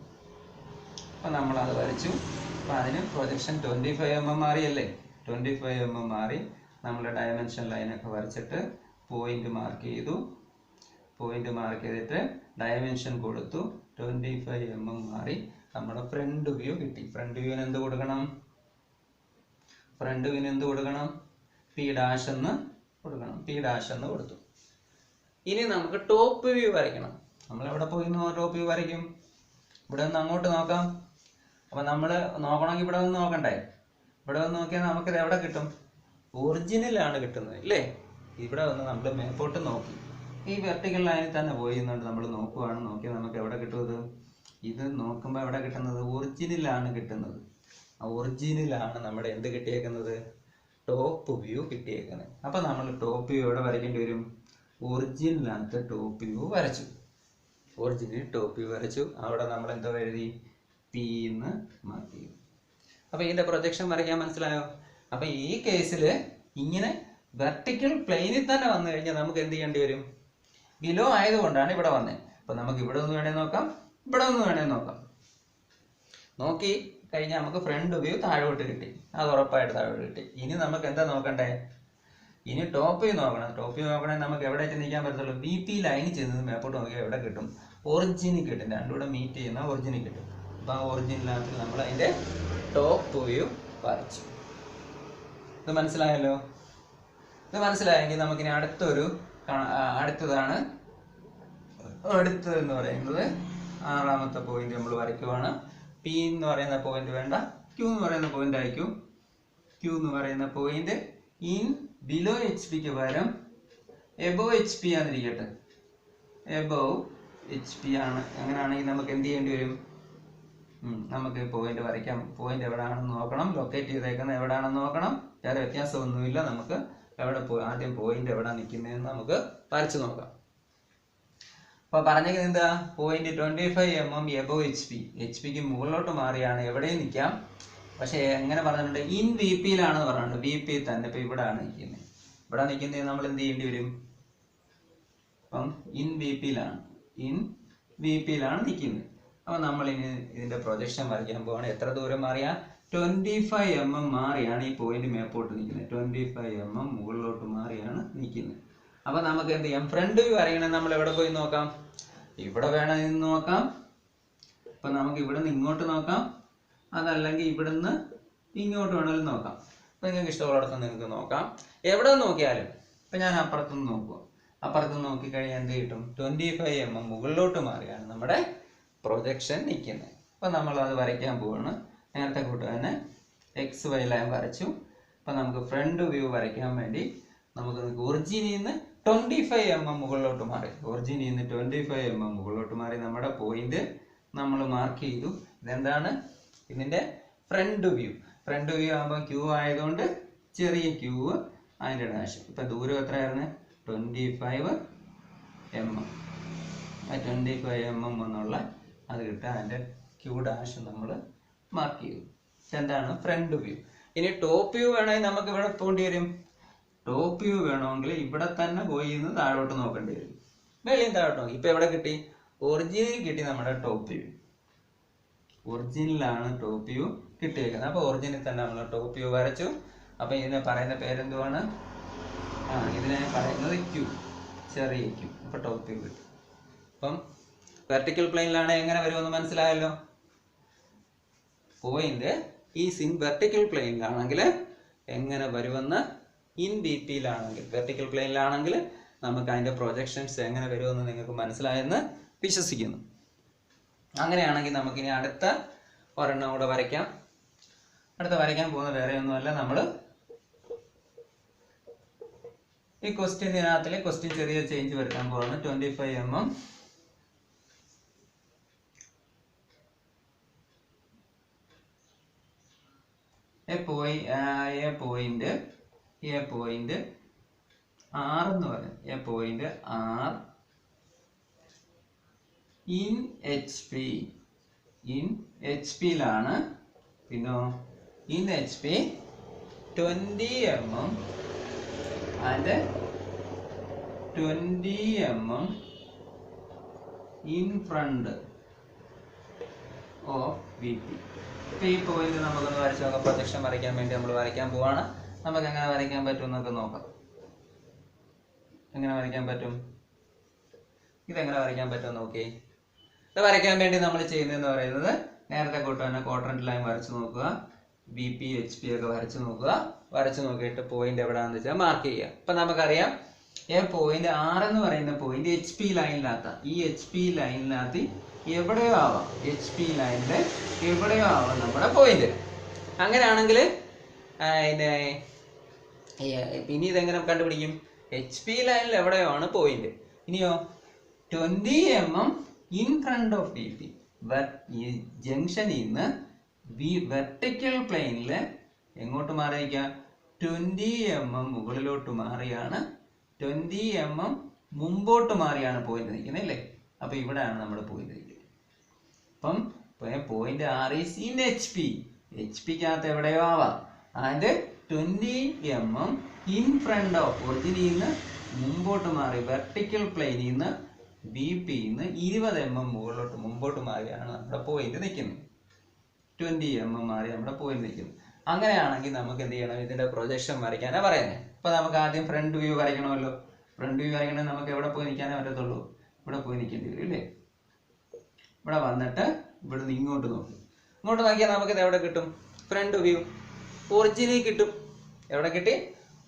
അപ്പൊ നമ്മൾ അത് വരച്ചു. അപ്പൊ അതിന് പ്രൊജക്ഷൻ 25 മാറിയല്ലേ? 25 മാറി. നമ്മൾ ഡയമെൻഷൻ ലൈനൊക്കെ വരച്ചിട്ട് പോയിന്റ് മാർക്ക് ചെയ്തു. പോയിന്റ് മാർക്ക് ചെയ്തിട്ട് ഡയമെൻഷൻ കൊടുത്തു. 25 മാറി നമ്മുടെ ഫ്രണ്ട് വ്യൂ കിട്ടി. ഫ്രണ്ട് വ്യൂവിന് എന്ത് കൊടുക്കണം? ഫ്രണ്ട് വ്യൂവിന് എന്ത് കൊടുക്കണം? P' എന്ന് കൊടുക്കണം. P' എന്ന് കൊടുത്തു. ഇനി നമുക്ക് ടോപ്പ് വ്യൂ വരയ്ക്കണം. നമ്മൾ എവിടെ പോയി ടോപ്പ് വ്യൂ വരയ്ക്കും? ഇവിടെ നിന്ന് അങ്ങോട്ട് നോക്കാം. അപ്പൊ നമ്മൾ നോക്കണമെങ്കിൽ ഇവിടെ നിന്ന് നോക്കണ്ടേ? ഇവിടെ വന്ന് നോക്കിയാൽ നമുക്കിത് എവിടെ കിട്ടും? ഒറിജിനലാണ് കിട്ടുന്നത് അല്ലേ? ഇവിടെ വന്ന് നമ്മൾ മേപ്പോട്ട് നോക്കി ഈ വെർട്ടിക്കൽ ലൈനിൽ തന്നെ പോയി നമ്മൾ നോക്കുവാണ്. നോക്കിയാൽ നമുക്ക് എവിടെ കിട്ടുന്നത്? ഇത് നോക്കുമ്പോൾ എവിടെ കിട്ടുന്നത്? ഒറിജിനലാണ് കിട്ടുന്നത്. ആ ഒറിജിനലാണ് നമ്മുടെ എന്ത് കിട്ടിയേക്കുന്നത്? ടോപ്പ് വ്യൂ കിട്ടിയേക്കുന്നത്. അപ്പൊ നമ്മൾ ടോപ്പ് വ്യൂ എവിടെ വരയ്ക്കേണ്ടി വരും? ഒറിജിനലകത്ത് ടോപ്പ് വ്യൂ വരച്ചു. ഒറിജിനൽ ടോപ്പ് വ്യൂ വരച്ചു. അവിടെ നമ്മൾ എന്തോ എഴുതി? P എന്ന് മാർക്ക് ചെയ്തു. അപ്പൊ ഇതിന്റെ പ്രൊജക്ഷൻ വരയ്ക്കാൻ മനസ്സിലായോ? അപ്പൊ ഈ കേസിൽ ഇങ്ങനെ വെർട്ടിക്കൽ പ്ലെയിനിൽ തന്നെ വന്നു കഴിഞ്ഞാൽ നമുക്ക് എന്ത് ചെയ്യേണ്ടി വരും? ബിലോ ആയതുകൊണ്ടാണ് ഇവിടെ വന്നത്. അപ്പൊ നമുക്ക് ഇവിടെ ഒന്ന് വേണേ നോക്കാം, ഇവിടെ ഒന്ന് വേണേ നോക്കാം. നോക്കി കഴിഞ്ഞാൽ നമുക്ക് ഫ്രണ്ട് വ്യൂ താഴോട്ട് കിട്ടി. അത് ഉറപ്പായിട്ട് താഴോട്ട് കിട്ടി. ഇനി നമുക്ക് എന്താ നോക്കണ്ടേ? ഇനി ടോപ്പ് വ്യൂ നോക്കണം. ടോപ്പ് വ്യൂ നോക്കണേ നമുക്ക് എവിടെ ചെന്നിരിക്കാൻ പറ്റത്തുള്ളൂ? BP ലൈനിൽ ചെന്ന് മേപ്പോട്ട് നോക്കിയാൽ എവിടെ കിട്ടും? ഒറിജിനിൽ കിട്ടും. രണ്ടും കൂടെ മീറ്റ് ചെയ്യുന്ന ഒറിജിനിൽ കിട്ടും. അപ്പൊ ആ ഒറിജിനലായിട്ട് നമ്മൾ അതിന്റെ ടോപ്പ് വ്യൂ വരച്ചു. ഇത് മനസ്സിലായല്ലോ? ഇത് മനസ്സിലായെങ്കിൽ നമുക്കിനി അടുത്തതാണ് അടുത്തതെന്ന് പറയുന്നത് 6ാമത്തെ പോയിന്റ് നമ്മൾ വരയ്ക്കുവാണ്. P എന്ന് പറയുന്ന പോയിന്റ് വേണ്ട, Q എന്ന് പറയുന്ന പോയിന്റ് അയക്കും. Q എന്ന് പറയുന്ന പോയിന്റ് ഇൻ ബിലോ HP പകരം എബോവ് HP ആണെന്നിരിക്കട്ടെ. എബോവ് HP ആണ്. അങ്ങനെയാണെങ്കിൽ നമുക്ക് എന്ത് ചെയ്യേണ്ടി വരും? നമുക്ക് പോയിന്റ് വരയ്ക്കാം. പോയിന്റ് എവിടെയാണെന്ന് നോക്കണം. ലൊക്കേറ്റ് ചെയ്തേക്കുന്നത് എവിടെയാണെന്ന് നോക്കണം. വേറെ വ്യത്യാസമൊന്നുമില്ല. നമുക്ക് ആദ്യം പോയിന്റ് എവിടെ നിൽക്കുന്നതെന്ന് നമുക്ക് വരച്ചു നോക്കാം. അപ്പൊ പറഞ്ഞേക്കുന്നത് എന്താ? പോയിന്റ് 25 എബോവ് HP മുകളിലോട്ട് മാറിയാണ് എവിടെയും നിൽക്കാം. പക്ഷെ എങ്ങനെ പറഞ്ഞിട്ടുണ്ട്? ഇൻ VPയിലാണെന്ന് പറഞ്ഞിട്ടുണ്ട്. VP തന്നെ. ഇപ്പൊ ഇവിടെയാണ് നിൽക്കുന്നത്. ഇവിടെ നിൽക്കുന്നത് നമ്മൾ എന്ത് ചെയ്യേണ്ടി വരും? അപ്പം ഇൻ VPയിലാണ് നിൽക്കുന്നത്. അപ്പൊ നമ്മൾ ഇനി ഇതിന്റെ പ്രൊജക്ഷൻ വരയ്ക്കാൻ പോവാണ്. എത്ര ദൂരം മാറിയാ? 25 മാറിയാണ് ഈ പോയിന്റ് മേപ്പോട്ട് നിൽക്കുന്നത്. 25 മുകളിലോട്ട് മാറിയാണ് നിൽക്കുന്നത്. അപ്പൊ നമുക്ക് എന്ത് ചെയ്യാം? ഫ്രണ്ട് വ്യൂ വരയ്ക്കണേ നമ്മൾ എവിടെ പോയി നോക്കാം? ഇവിടെ വേണമെന്ന് നോക്കാം. അപ്പൊ നമുക്ക് ഇവിടെ നിന്ന് ഇങ്ങോട്ട് നോക്കാം, അതല്ലെങ്കിൽ ഇവിടുന്ന് ഇങ്ങോട്ട് വേണമെങ്കിലും നോക്കാം. അപ്പൊ നിങ്ങൾക്ക് ഇഷ്ടമുള്ളിടത്ത് നിങ്ങൾക്ക് നോക്കാം. എവിടെ നോക്കിയാലും. ഇപ്പൊ ഞാൻ അപ്പുറത്തുനിന്ന് നോക്കുക. അപ്പുറത്തുനിന്ന് നോക്കിക്കഴിഞ്ഞാൽ എന്ത് കിട്ടും? 25 മുകളിലോട്ട് മാറിയാണ് നമ്മുടെ പ്രൊജക്ഷൻ നിൽക്കുന്നത്. അപ്പൊ നമ്മൾ അത് വരയ്ക്കാൻ പോവാണ്. നേരത്തെ കൂട്ട് തന്നെ XY ലൈൻ വരച്ചു. അപ്പൊ നമുക്ക് ഫ്രണ്ട് വ്യൂ വരയ്ക്കാൻ വേണ്ടി നമുക്ക് ഒറിജിനിൽ നിന്ന് 25 മുകളിലോട്ട് മാറി. ഒറിജിനിൽ നിന്ന് 25 മുകളിലോട്ട് മാറി നമ്മുടെ പോയിന്റ് നമ്മൾ മാർക്ക് ചെയ്തു. ഇതെന്താണ്? ഇതിന്റെ ഫ്രണ്ട് വ്യൂ. ഫ്രണ്ട് വ്യൂ ആകുമ്പോൾ Q ആയതുകൊണ്ട് ചെറിയ Q അതിൻ്റെ ഡാഷ്. ഇപ്പൊ ദൂരം എത്രയായിരുന്നു? 25 mm. 25 mm എന്നുള്ള അത് കിട്ടുക. അതിൻ്റെ ക്യൂ ഡാഷ് നമ്മൾ മാർക്ക് ചെയ്തു. എന്താണ് ഫ്രണ്ട് വ്യൂ. ഇനി ടോപ്പ് വ്യൂ വേണമെങ്കിൽ നമുക്ക് ഇവിടെ പോകേണ്ടി വരും. ടോപ്പ് വ്യൂ വേണമെങ്കിൽ ഇവിടെ തന്നെ പോയി നിന്ന് താഴോട്ട് നോക്കേണ്ടി വരും. വെളിയിൽ താഴോട്ട് നോക്കി. ഇപ്പം എവിടെ കിട്ടി? ഒറിജിനൽ കിട്ടി നമ്മുടെ ടോപ്പ് വ്യൂ. ഒറിജിനലാണ് ടോപ്പ് വ്യൂ കിട്ടിയേക്കുന്നത്. അപ്പോൾ ഒറിജിനിൽ തന്നെ നമ്മൾ ടോപ്പ് വ്യൂ വരച്ചു. അപ്പം ഇതിനെ പറയുന്ന പേരെന്തുവാണ്? ഇതിനെ പറയുന്നത് ക്യൂ, ചെറിയ ക്യൂ. അപ്പോൾ ടോപ്പ് വ്യൂ കിട്ടും. അപ്പം വെർട്ടിക്കൽ പ്ലെയിനിലാണ് എങ്ങനെ വരുമെന്ന് മനസ്സിലായല്ലോ. പോയിന്റ് ഈസ് ഇൻ വെർട്ടിക്കൽ പ്ലെയിനിലാണെങ്കിൽ എങ്ങനെ വരുമെന്ന്, ഇൻ ബി പിയിലാണെങ്കിൽ, വെർട്ടിക്കൽ പ്ലെയിനിലാണെങ്കിൽ നമുക്ക് അതിൻ്റെ പ്രൊജക്ഷൻസ് എങ്ങനെ വരുമെന്ന് നിങ്ങൾക്ക് മനസ്സിലായെന്ന് വിശ്വസിക്കുന്നു. അങ്ങനെയാണെങ്കിൽ നമുക്കിനി അടുത്ത ഒരെണ്ണം കൂടെ വരയ്ക്കാം. അടുത്ത വരയ്ക്കാൻ പോകുന്ന വേറെ ഒന്നുമല്ല, നമ്മൾ ഈ ക്വസ്റ്റ്യനകത്തിലെ ക്വസ്റ്റ്യൻ ചെറിയ ചേഞ്ച് വരുത്താൻ പോകുന്നത് 25 mm a point R എന്ന് പറയും. a point R in HP ലാണ്. പിന്നെ in HP 20 mm and 20 mm in front of VP. ഇപ്പോൾ ഈ പോയിന്റ് നമുക്കൊന്ന് വരച്ച് നോക്കാം. പ്രൊജക്ഷൻ വരയ്ക്കാൻ വേണ്ടി നമ്മൾ വരയ്ക്കാൻ പോവാണ്. നമുക്ക് എങ്ങനെ വരയ്ക്കാൻ പറ്റും എന്നൊക്കെ നോക്കാം. എങ്ങനെ വരയ്ക്കാൻ പറ്റും? ഇതെങ്ങനെ വരയ്ക്കാൻ പറ്റും നോക്കി. ഇത് വരയ്ക്കാൻ വേണ്ടി നമ്മൾ ചെയ്യുന്നതെന്ന് പറയുന്നത്, നേരത്തെ കൂട്ട് തന്നെ ക്വാഡ്രന്റ് ലൈൻ വരച്ച് നോക്കുക. BP HP ഒക്കെ വരച്ച് നോക്കുക. വരച്ച് നോക്കിയിട്ട് പോയിന്റ് എവിടെയാണെന്ന് വെച്ചാൽ മാർക്ക് ചെയ്യുക. അപ്പം നമുക്കറിയാം പോയിന്റ് R എന്ന് പറയുന്ന പോയിന്റ് HP ലൈനിനകത്ത്, ഈ HP ലൈനിനകത്ത് എവിടെയോ ആവാം, HP ലൈനിൻ്റെ എവിടെയോ ആവാം നമ്മുടെ പോയിന്റ്. അങ്ങനെയാണെങ്കിൽ ഇനി ഇതെങ്ങനെ കണ്ടുപിടിക്കും? HP ലൈനിൽ എവിടെയോ ആണ് പോയിന്റ്. ഇനിയോ 20 mm in front of VP. ഈ ജംഗ്ഷനിൽ നിന്ന് വെർട്ടിക്കൽ പ്ലെയിനിൽ എങ്ങോട്ട് മാറിയിരിക്കുക? 20 mm മുകളിലോട്ട് മാറിയാണ്, 20 mm മുമ്പോട്ട് മാറിയാണ് പോയിന്റ് നിൽക്കുന്നത് അല്ലേ? അപ്പോൾ ഇവിടെയാണ് നമ്മുടെ പോയിന്റ് നിൽക്കുന്നത്. അപ്പം point R is in HP. HPക്കകത്ത് എവിടെയോ ആവാം. And 20 mm in front of, ഒറിജിനിൽ നിന്ന് മുമ്പോട്ട് മാറി വെർട്ടിക്കൽ പ്ലെയിനിൽ നിന്ന് BP നിന്ന് 20 mm മുകളിലോട്ട് മുമ്പോട്ട് മാറിയാണ് നമ്മുടെ പോയിന്റ് നിൽക്കുന്നത്. 20 mm മാറി നമ്മുടെ പോയിന്റ് നിൽക്കുന്നത്. അങ്ങനെയാണെങ്കിൽ നമുക്ക് എന്ത് ചെയ്യണം? ഇതിന്റെ പ്രൊജക്ഷൻ വരയ്ക്കാനാണ് പറയുന്നത്. അപ്പോൾ നമുക്ക് ആദ്യം ഫ്രണ്ട് വ്യൂ വരയ്ക്കണമല്ലോ. ഫ്രണ്ട് വ്യൂ വരയ്ക്കണമെങ്കിൽ നമുക്ക് എവിടെ പോയി നിൽക്കാനേ പറ്റത്തുള്ളൂ? ഇവിടെ പോയി നിൽക്കേണ്ടി വരും അല്ലേ? ഇവിടെ വന്നിട്ട് ഇവിടുന്ന് ഇങ്ങോട്ട് നോക്കും. ഇങ്ങോട്ട് നോക്കിയാൽ നമുക്കിത് എവിടെ കിട്ടും? ഫ്രണ്ട് വ്യൂ ഒറിജിനിൽ കിട്ടും. എവിടെ കിട്ടി?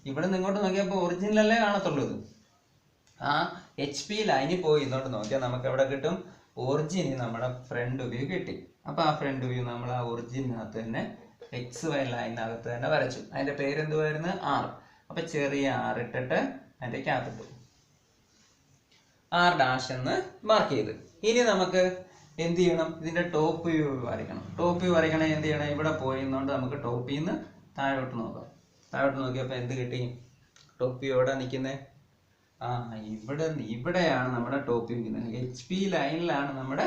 ഇവിടെ നിന്ന് ഇങ്ങോട്ട് നോക്കിയപ്പോൾ ഒറിജിനലല്ലേ കാണത്തുള്ളൂ. ഇത് ആ HP ലൈനിൽ പോയി ഇങ്ങോട്ട് നോക്കിയാൽ നമുക്ക് എവിടെ കിട്ടും? ഒറിജിനിൽ നമ്മുടെ ഫ്രണ്ട് വ്യൂ കിട്ടി. അപ്പോൾ ആ ഫ്രണ്ട് വ്യൂ നമ്മൾ ആ ഒറിജിനകത്ത് തന്നെ XY ലൈനകത്ത് തന്നെ വരച്ചു. അതിൻ്റെ പേരെന്തുവായിരുന്നു? R. അപ്പം ചെറിയ R ഇട്ടിട്ട് അതിൻ്റെ ക്യാപിറ്റൽ R ഡാഷ് എന്ന് മാർക്ക് ചെയ്ത്. ഇനി നമുക്ക് എന്ത് ചെയ്യണം? ഇതിൻ്റെ ടോപ്പ് വ്യൂ വരയ്ക്കണം. ടോപ്പ് വ്യൂ വരയ്ക്കണേ എന്ത് ചെയ്യണം? ഇവിടെ പോയിന്നുകൊണ്ട് നമുക്ക് ടോപ്പിൽ നിന്ന് താഴോട്ട് നോക്കാം. താഴോട്ട് നോക്കിയപ്പോൾ എന്ത് കിട്ടി? ടോപ്പ് വ്യൂ എവിടെ നിൽക്കുന്നത്? ഇവിടെയാണ് നമ്മുടെ ടോപ്പ് വ്യൂ നിൽക്കുന്നത്. HP ലൈനിലാണ് നമ്മുടെ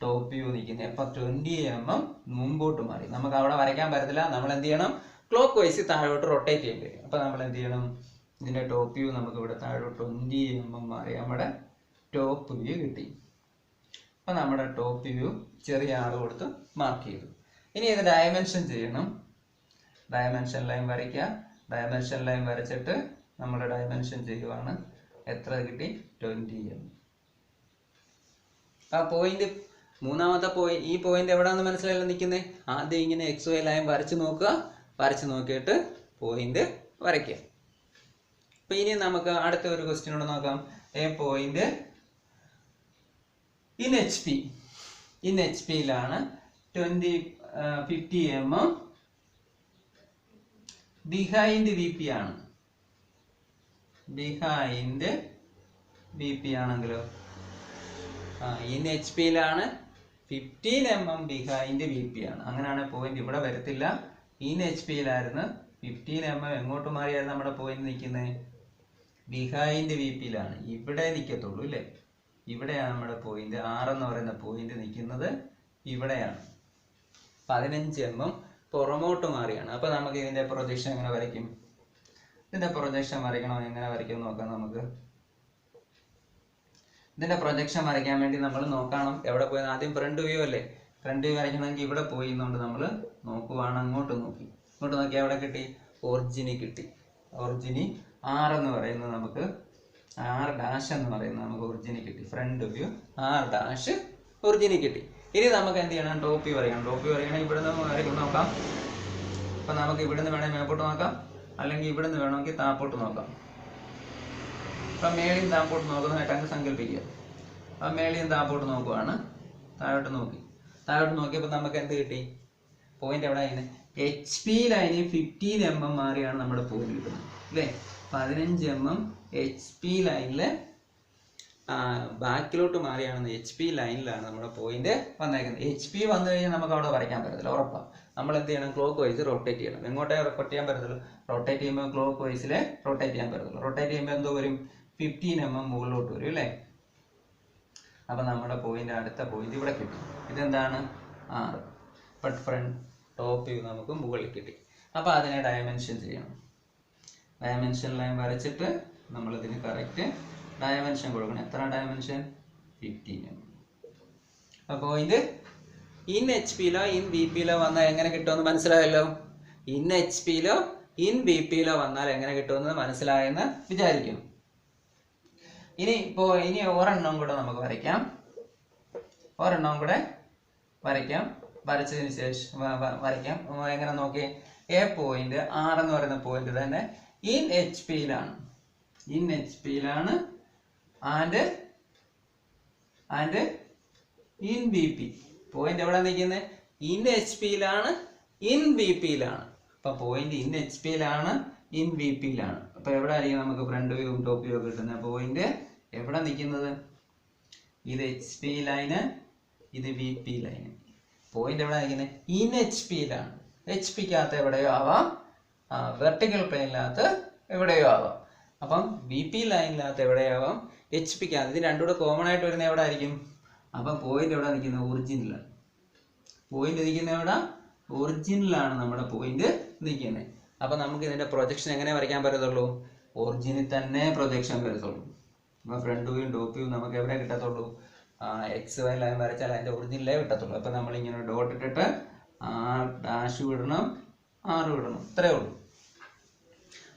ടോപ്പ് വ്യൂ നിൽക്കുന്നത്. അപ്പം 20 mm മുമ്പോട്ട് മാറി. നമുക്ക് അവിടെ വരയ്ക്കാൻ പറ്റത്തില്ല. നമ്മൾ എന്ത് ചെയ്യണം? ക്ലോക്ക് വൈസ് താഴോട്ട് റൊട്ടേറ്റ് ചെയ്യേണ്ടി വരും. അപ്പം നമ്മൾ എന്ത് ചെയ്യണം? ഇതിൻ്റെ ടോപ്പ് വ്യൂ നമുക്ക് ഇവിടെ താഴോട്ട് 20 mm മാറി നമ്മുടെ ടോപ്പ് വ്യൂ കിട്ടി. അപ്പം നമ്മുടെ ടോപ്പ് വ്യൂ ചെറിയ ആൾ കൊടുത്ത് മാർക്ക് ചെയ്തു. ഇനി ഇത് ഡയമെൻഷൻ ചെയ്യണം. ഡയമെൻഷൻ ലൈൻ വരയ്ക്കുക. ഡയമെൻഷൻ ലൈൻ വരച്ചിട്ട് നമ്മൾ ഡയമെൻഷൻ ചെയ്യുവാണ്. എത്ര കിട്ടി? 20 mm. ആ പോയിന്റ്, മൂന്നാമത്തെ പോയിന്റ്, ഈ പോയിന്റ് എവിടെയാണെന്ന് മനസ്സിലായല്ലോ നിൽക്കുന്നത്. ആദ്യം ഇങ്ങനെ XY ലൈൻ വരച്ച് നോക്കുക. വരച്ച് നോക്കിയിട്ട് പോയിന്റ് വരയ്ക്കുക. അപ്പം ഇനി നമുക്ക് അടുത്ത ഒരു ക്വസ്റ്റ്യൻ കൂടെ നോക്കാം. Point in HP. ഇൻ HPയിലാണ് 50 mm ബിഹൈൻഡ് VP ആണ്. ബിഹൈൻഡ് VP ആണെങ്കിലോ ഇൻ HPയിലാണ് 15 mm ബിഹൈൻഡ് VP ആണ്. അങ്ങനെയാണ് പോയിന്റ് ഇവിടെ വരത്തില്ല. ഇൻ HPയിലായിരുന്നു 15 mm എങ്ങോട്ട് മാറിയായിരുന്നു നമ്മുടെ പോയിന്റ് നിൽക്കുന്നത്? ബിഹൈൻഡ് VPയിലാണ്. ഇവിടെ നിൽക്കത്തുള്ളൂ അല്ലേ? ഇവിടെയാണ് നമ്മുടെ പോയിന്റ്. 6 എന്ന് പറയുന്ന പോയിന്റ് നിൽക്കുന്നത് ഇവിടെയാണ്. 15 mm പുറമോട്ട് മാറിയാണ്. അപ്പോൾ നമുക്ക് ഇതിന്റെ പ്രൊജക്ഷൻ എങ്ങനെ വരയ്ക്കും? ഇതിന്റെ പ്രൊജക്ഷൻ വരയ്ക്കണോ, എങ്ങനെ വരയ്ക്കും നോക്കാം. നമുക്ക് ഇതിന്റെ പ്രൊജക്ഷൻ വരയ്ക്കാൻ വേണ്ടി നമ്മൾ നോക്കണം എവിടെ പോയി. ആദ്യം ഫ്രണ്ട് വ്യൂ അല്ലേ, ഫ്രണ്ട് വ്യൂ വരയ്ക്കണമെങ്കിൽ ഇവിടെ പോയിന്നുകൊണ്ട് നമ്മൾ നോക്കുവാണ്. അങ്ങോട്ട് നോക്കി, ഇങ്ങോട്ട് നോക്കി എവിടെ കിട്ടി? ഒറിജിനി കിട്ടി. ഒറിജിനി 6 എന്ന് പറയുന്നത് നമുക്ക് 6' എന്ന് പറയുന്നത് നമുക്ക് ഒറിജിനി കിട്ടി. ഫ്രണ്ട് വ്യൂ 6' ഒറിജിനി കിട്ടി. ഇനി നമുക്ക് എന്ത് ചെയ്യണം? ടോപ്പ് വ്യൂ വരയ്ക്കണം. ടോപ്പ് വ്യൂ വരയ്ക്കണം ഇവിടുന്ന് വരയ്ക്കും നോക്കാം. അപ്പം നമുക്ക് ഇവിടുന്ന് വേണമെങ്കിൽ മേപ്പോട്ട് നോക്കാം, അല്ലെങ്കിൽ ഇവിടുന്ന് വേണമെങ്കിൽ താപ്പോട്ട് നോക്കാം. അപ്പം മേളിയും താപ്പോട്ട് നോക്കുന്നതായിട്ട് അങ്ങ് സങ്കല്പിക്കുക. അപ്പം മേളിയും താപ്പോട്ട് നോക്കുവാണ്. താഴോട്ട് നോക്കി, താഴോട്ട് നോക്കിയപ്പോൾ നമുക്ക് എന്ത് കിട്ടി? പോയിന്റ് എവിടെ ആയിരുന്നു? HP ലൈനിൽ 15 mm മാറിയാണ് നമ്മുടെ പോയിന്റ് കിട്ടുന്നത് അല്ലേ. 15 mm HP ലൈനിൽ ബാക്കിലോട്ട് മാറിയാണ്. HP ലൈനിലാണ് നമ്മുടെ പോയിന്റ് വന്നേക്കുന്നത്. HP വന്നു കഴിഞ്ഞാൽ നമുക്ക് അവിടെ വരയ്ക്കാൻ പറ്റത്തില്ല, ഉറപ്പാണ്. നമ്മൾ എന്ത് ചെയ്യണം? ക്ലോക്ക് വൈസ് റൊട്ടേറ്റ് ചെയ്യണം. എങ്ങോട്ടേ റൊട്ടേറ്റ് ചെയ്യാൻ പറ്റത്തുള്ളൂ? റൊട്ടേറ്റ് ചെയ്യുമ്പോൾ ക്ലോക്ക് വൈസിൽ റൊട്ടേറ്റ് ചെയ്യാൻ പറ്റത്തുള്ളൂ. റൊട്ടേറ്റ് ചെയ്യുമ്പോൾ എന്തോ വരും? 15 mm മുകളിലോട്ട് വരും അല്ലേ. അപ്പം നമ്മുടെ പോയിന്റ്, അടുത്ത പോയിന്റ് ഇവിടെ കിട്ടും. ഇതെന്താണ്? 6. ബട്ട് ഫ്രണ്ട് ടോപ്പ് വ്യൂ നമുക്ക് മുകളിൽ കിട്ടി. അപ്പോൾ അതിനെ ഡയമെൻഷൻ ചെയ്യണം. ഡയമെൻഷൻ ലൈൻ വരച്ചിട്ട് നമ്മൾ ഇതിന് കറക്റ്റ് ഡയമെൻഷൻ കൊടുക്കണം. എത്ര ഡയമെൻഷൻ? 15 mm. അപ്പോൾ പോയിന്റ് ഇൻ HP ലോ ഇൻ BP ലോ വന്നാൽ എങ്ങനെ കിട്ടുമെന്ന് മനസ്സിലായല്ലോ. ഇൻ HP ലോ ഇൻ BP ലോ വന്നാൽ എങ്ങനെ കിട്ടുമെന്ന് മനസ്സിലായെന്ന് വിചാരിക്കുന്നു. ഇനി ഒരെണ്ണം കൂടെ നമുക്ക് വരയ്ക്കാം. ഒരെണ്ണം കൂടെ വരയ്ക്കാം. വരച്ചതിന് ശേഷം വരയ്ക്കാം. എങ്ങനെ നോക്കി? എ പോയിന്റ് 6 എന്ന് പറയുന്ന പോയിന്റ് തന്നെ ഇൻ HP ലാണ്. ഇൻ HP ലാണ് ആൻഡ് ഇൻ BP. പോയിന്റ് എവിടെ നിൽക്കുന്നത്? ഇൻ HP ലാണ്, ഇൻ BP ലാണ്. അപ്പൊ പോയിന്റ് ഇൻ HP ലാണ്, ഇൻ BP ലാണ്. അപ്പൊ എവിടെ ആയിരിക്കും നമുക്ക് ഫ്രണ്ട് വ്യൂ ടോപ്പ് വ്യൂ കിട്ടുന്ന പോയിന്റ്? എവിടെ നിൽക്കുന്നത്? ഇത് HP ലൈന്, ഇത് BP ലൈന്. പോയിന്റ് എവിടെ നിൽക്കുന്നത്? ഇൻ HP ലാണ്. HP-ക്കകത്ത് എവിടെയോ ആവാം, വെർട്ടിക്കൽ പ്ലെയിനിനകത്ത് എവിടെയോ ആവാം. അപ്പം BP ലൈനിനകത്ത് എവിടെയാവാം, HP-ക്കകത്ത്. ഇത് രണ്ടും കൂടെ കോമൺ ആയിട്ട് വരുന്നത് എവിടെ ആയിരിക്കും? അപ്പം പോയിന്റ് എവിടെ നിൽക്കുന്നത്? ഒറിജിനിലാണ്. പോയിന്റ് നിൽക്കുന്നത് എവിടെ? ഒറിജിനിലാണ് നമ്മുടെ പോയിന്റ് നിൽക്കുന്നത്. അപ്പം നമുക്ക് ഇതിന്റെ പ്രൊജക്ഷൻ എങ്ങനെ വരയ്ക്കാൻ പറ്റത്തുള്ളൂ? ഒറിജിനിൽ തന്നെ പ്രൊജക്ഷൻ വരത്തുള്ളൂ. അപ്പം ഫ്രണ്ട് വ്യൂ ടോപ്പ് വ്യൂ നമുക്ക് എവിടെ കിട്ടത്തുള്ളൂ? XY ലൈൻ വരച്ചാൽ അതിന്റെ ഒറിജിനിലേ കിട്ടത്തുള്ളൂ. അപ്പം നമ്മൾ ഇങ്ങനെ ഡോട്ട് ഇട്ടിട്ട് R' വിടണം, R വിടണം, ഇത്രയേ ഉള്ളൂ.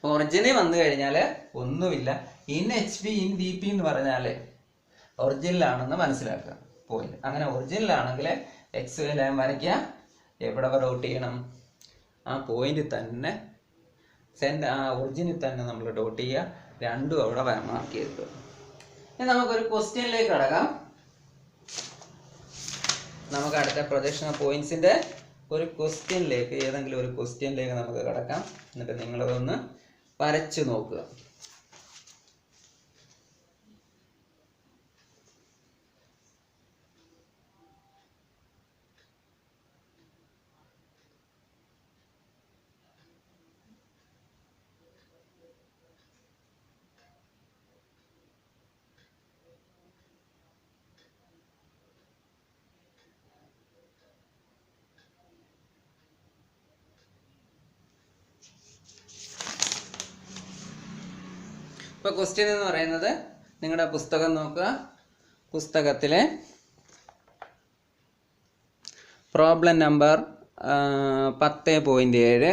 ഒറിജിനിൽ വന്നു കഴിഞ്ഞാൽ ഒന്നുമില്ല. ഇൻ HP ഇൻ BP എന്ന് പറഞ്ഞാൽ ഒറിജിനിലാണെന്ന് മനസ്സിലാക്കുക പോയിന്റ്. അങ്ങനെ ഒറിജിനിലാണെങ്കിൽ XY ലൈൻ വരയ്ക്കുക. എവിടെ ഡോട്ട് ചെയ്യണം? ആ പോയിന്റ് തന്നെ, ആ ഒറിജിനിൽ തന്നെ നമ്മൾ ഡോട്ട് ചെയ്യുക. രണ്ടും അവിടെ മാർക്ക് ചെയ്തിട്ട്. ഇനി നമുക്കൊരു ക്വസ്റ്റ്യനിലേക്ക് കടക്കാം. നമുക്ക് അടുത്ത പ്രൊജക്ഷൻ പോയിന്റ്സിന്റെ ഒരു ക്വസ്റ്റ്യനിലേക്ക്, ഏതെങ്കിലും ഒരു ക്വസ്റ്റ്യനിലേക്ക് നമുക്ക് കടക്കാം. എന്നിട്ട് നിങ്ങളതൊന്ന് വരച്ചു നോക്കുക. ഇപ്പോൾ ക്വസ്റ്റ്യൻ എന്ന് പറയുന്നത്, നിങ്ങളുടെ പുസ്തകം നോക്കുക. പുസ്തകത്തിലെ പ്രോബ്ലം നമ്പർ 10.7,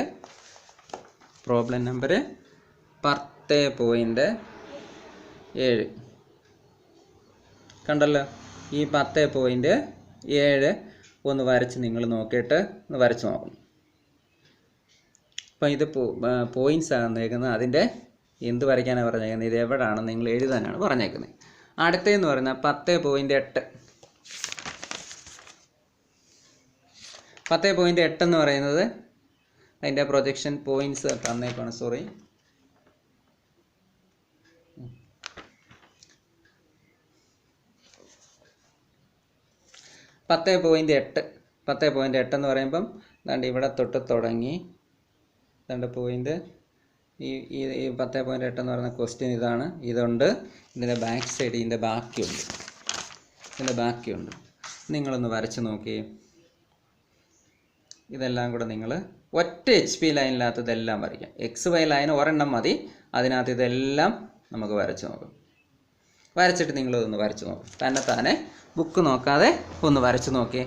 പ്രോബ്ലം നമ്പർ 10.7 കണ്ടല്ലോ. ഈ 10.7 ഒന്ന് വരച്ച് നിങ്ങൾ നോക്കിയിട്ട് ഒന്ന് വരച്ച് നോക്കണം. അപ്പം ഇത് പോയിൻറ്റ്സ് ആകുന്നേക്കുന്നത് അതിൻ്റെ എന്ത് വരയ്ക്കാനാണ് പറഞ്ഞേക്കുന്നത്, ഇത് എവിടെയാണെന്ന് നിങ്ങൾ എഴുതാനാണ് പറഞ്ഞേക്കുന്നത്. അടുത്തതെന്ന് പറയുന്നത് 10.8. 10.8 എന്ന് പറയുന്നത് അതിൻ്റെ പ്രൊജക്ഷൻ പോയിൻറ്റ്സ് തന്നേക്കാണ്. സോറി, 10.8 എന്ന് പറയുമ്പം ദാണ്ട് ഇവിടെ തൊട്ട് തുടങ്ങി ദാണ്ട് പോയിന്റ് ഈ 10.8 എന്ന് പറയുന്ന ക്വസ്റ്റ്യൻ ഇതാണ്. ഇതുണ്ട്, ഇതിൻ്റെ ബാക്ക് സൈഡ് ഇതിൻ്റെ ബാക്കിയുണ്ട്. ഇതിൻ്റെ ബാക്കിയുണ്ട്. നിങ്ങളൊന്ന് വരച്ച് നോക്കി. ഇതെല്ലാം കൂടെ നിങ്ങൾ ഒറ്റ HP ലൈനിനകത്ത് ഇതെല്ലാം വരയ്ക്കാം. XY ലൈൻ ഒരെണ്ണം മതി. അതിനകത്ത് ഇതെല്ലാം നമുക്ക് വരച്ച് നോക്കാം. വരച്ചിട്ട് നിങ്ങളിതൊന്ന് വരച്ച് നോക്കും. തന്നെ ബുക്ക് നോക്കാതെ ഒന്ന് വരച്ച് നോക്കിയേ.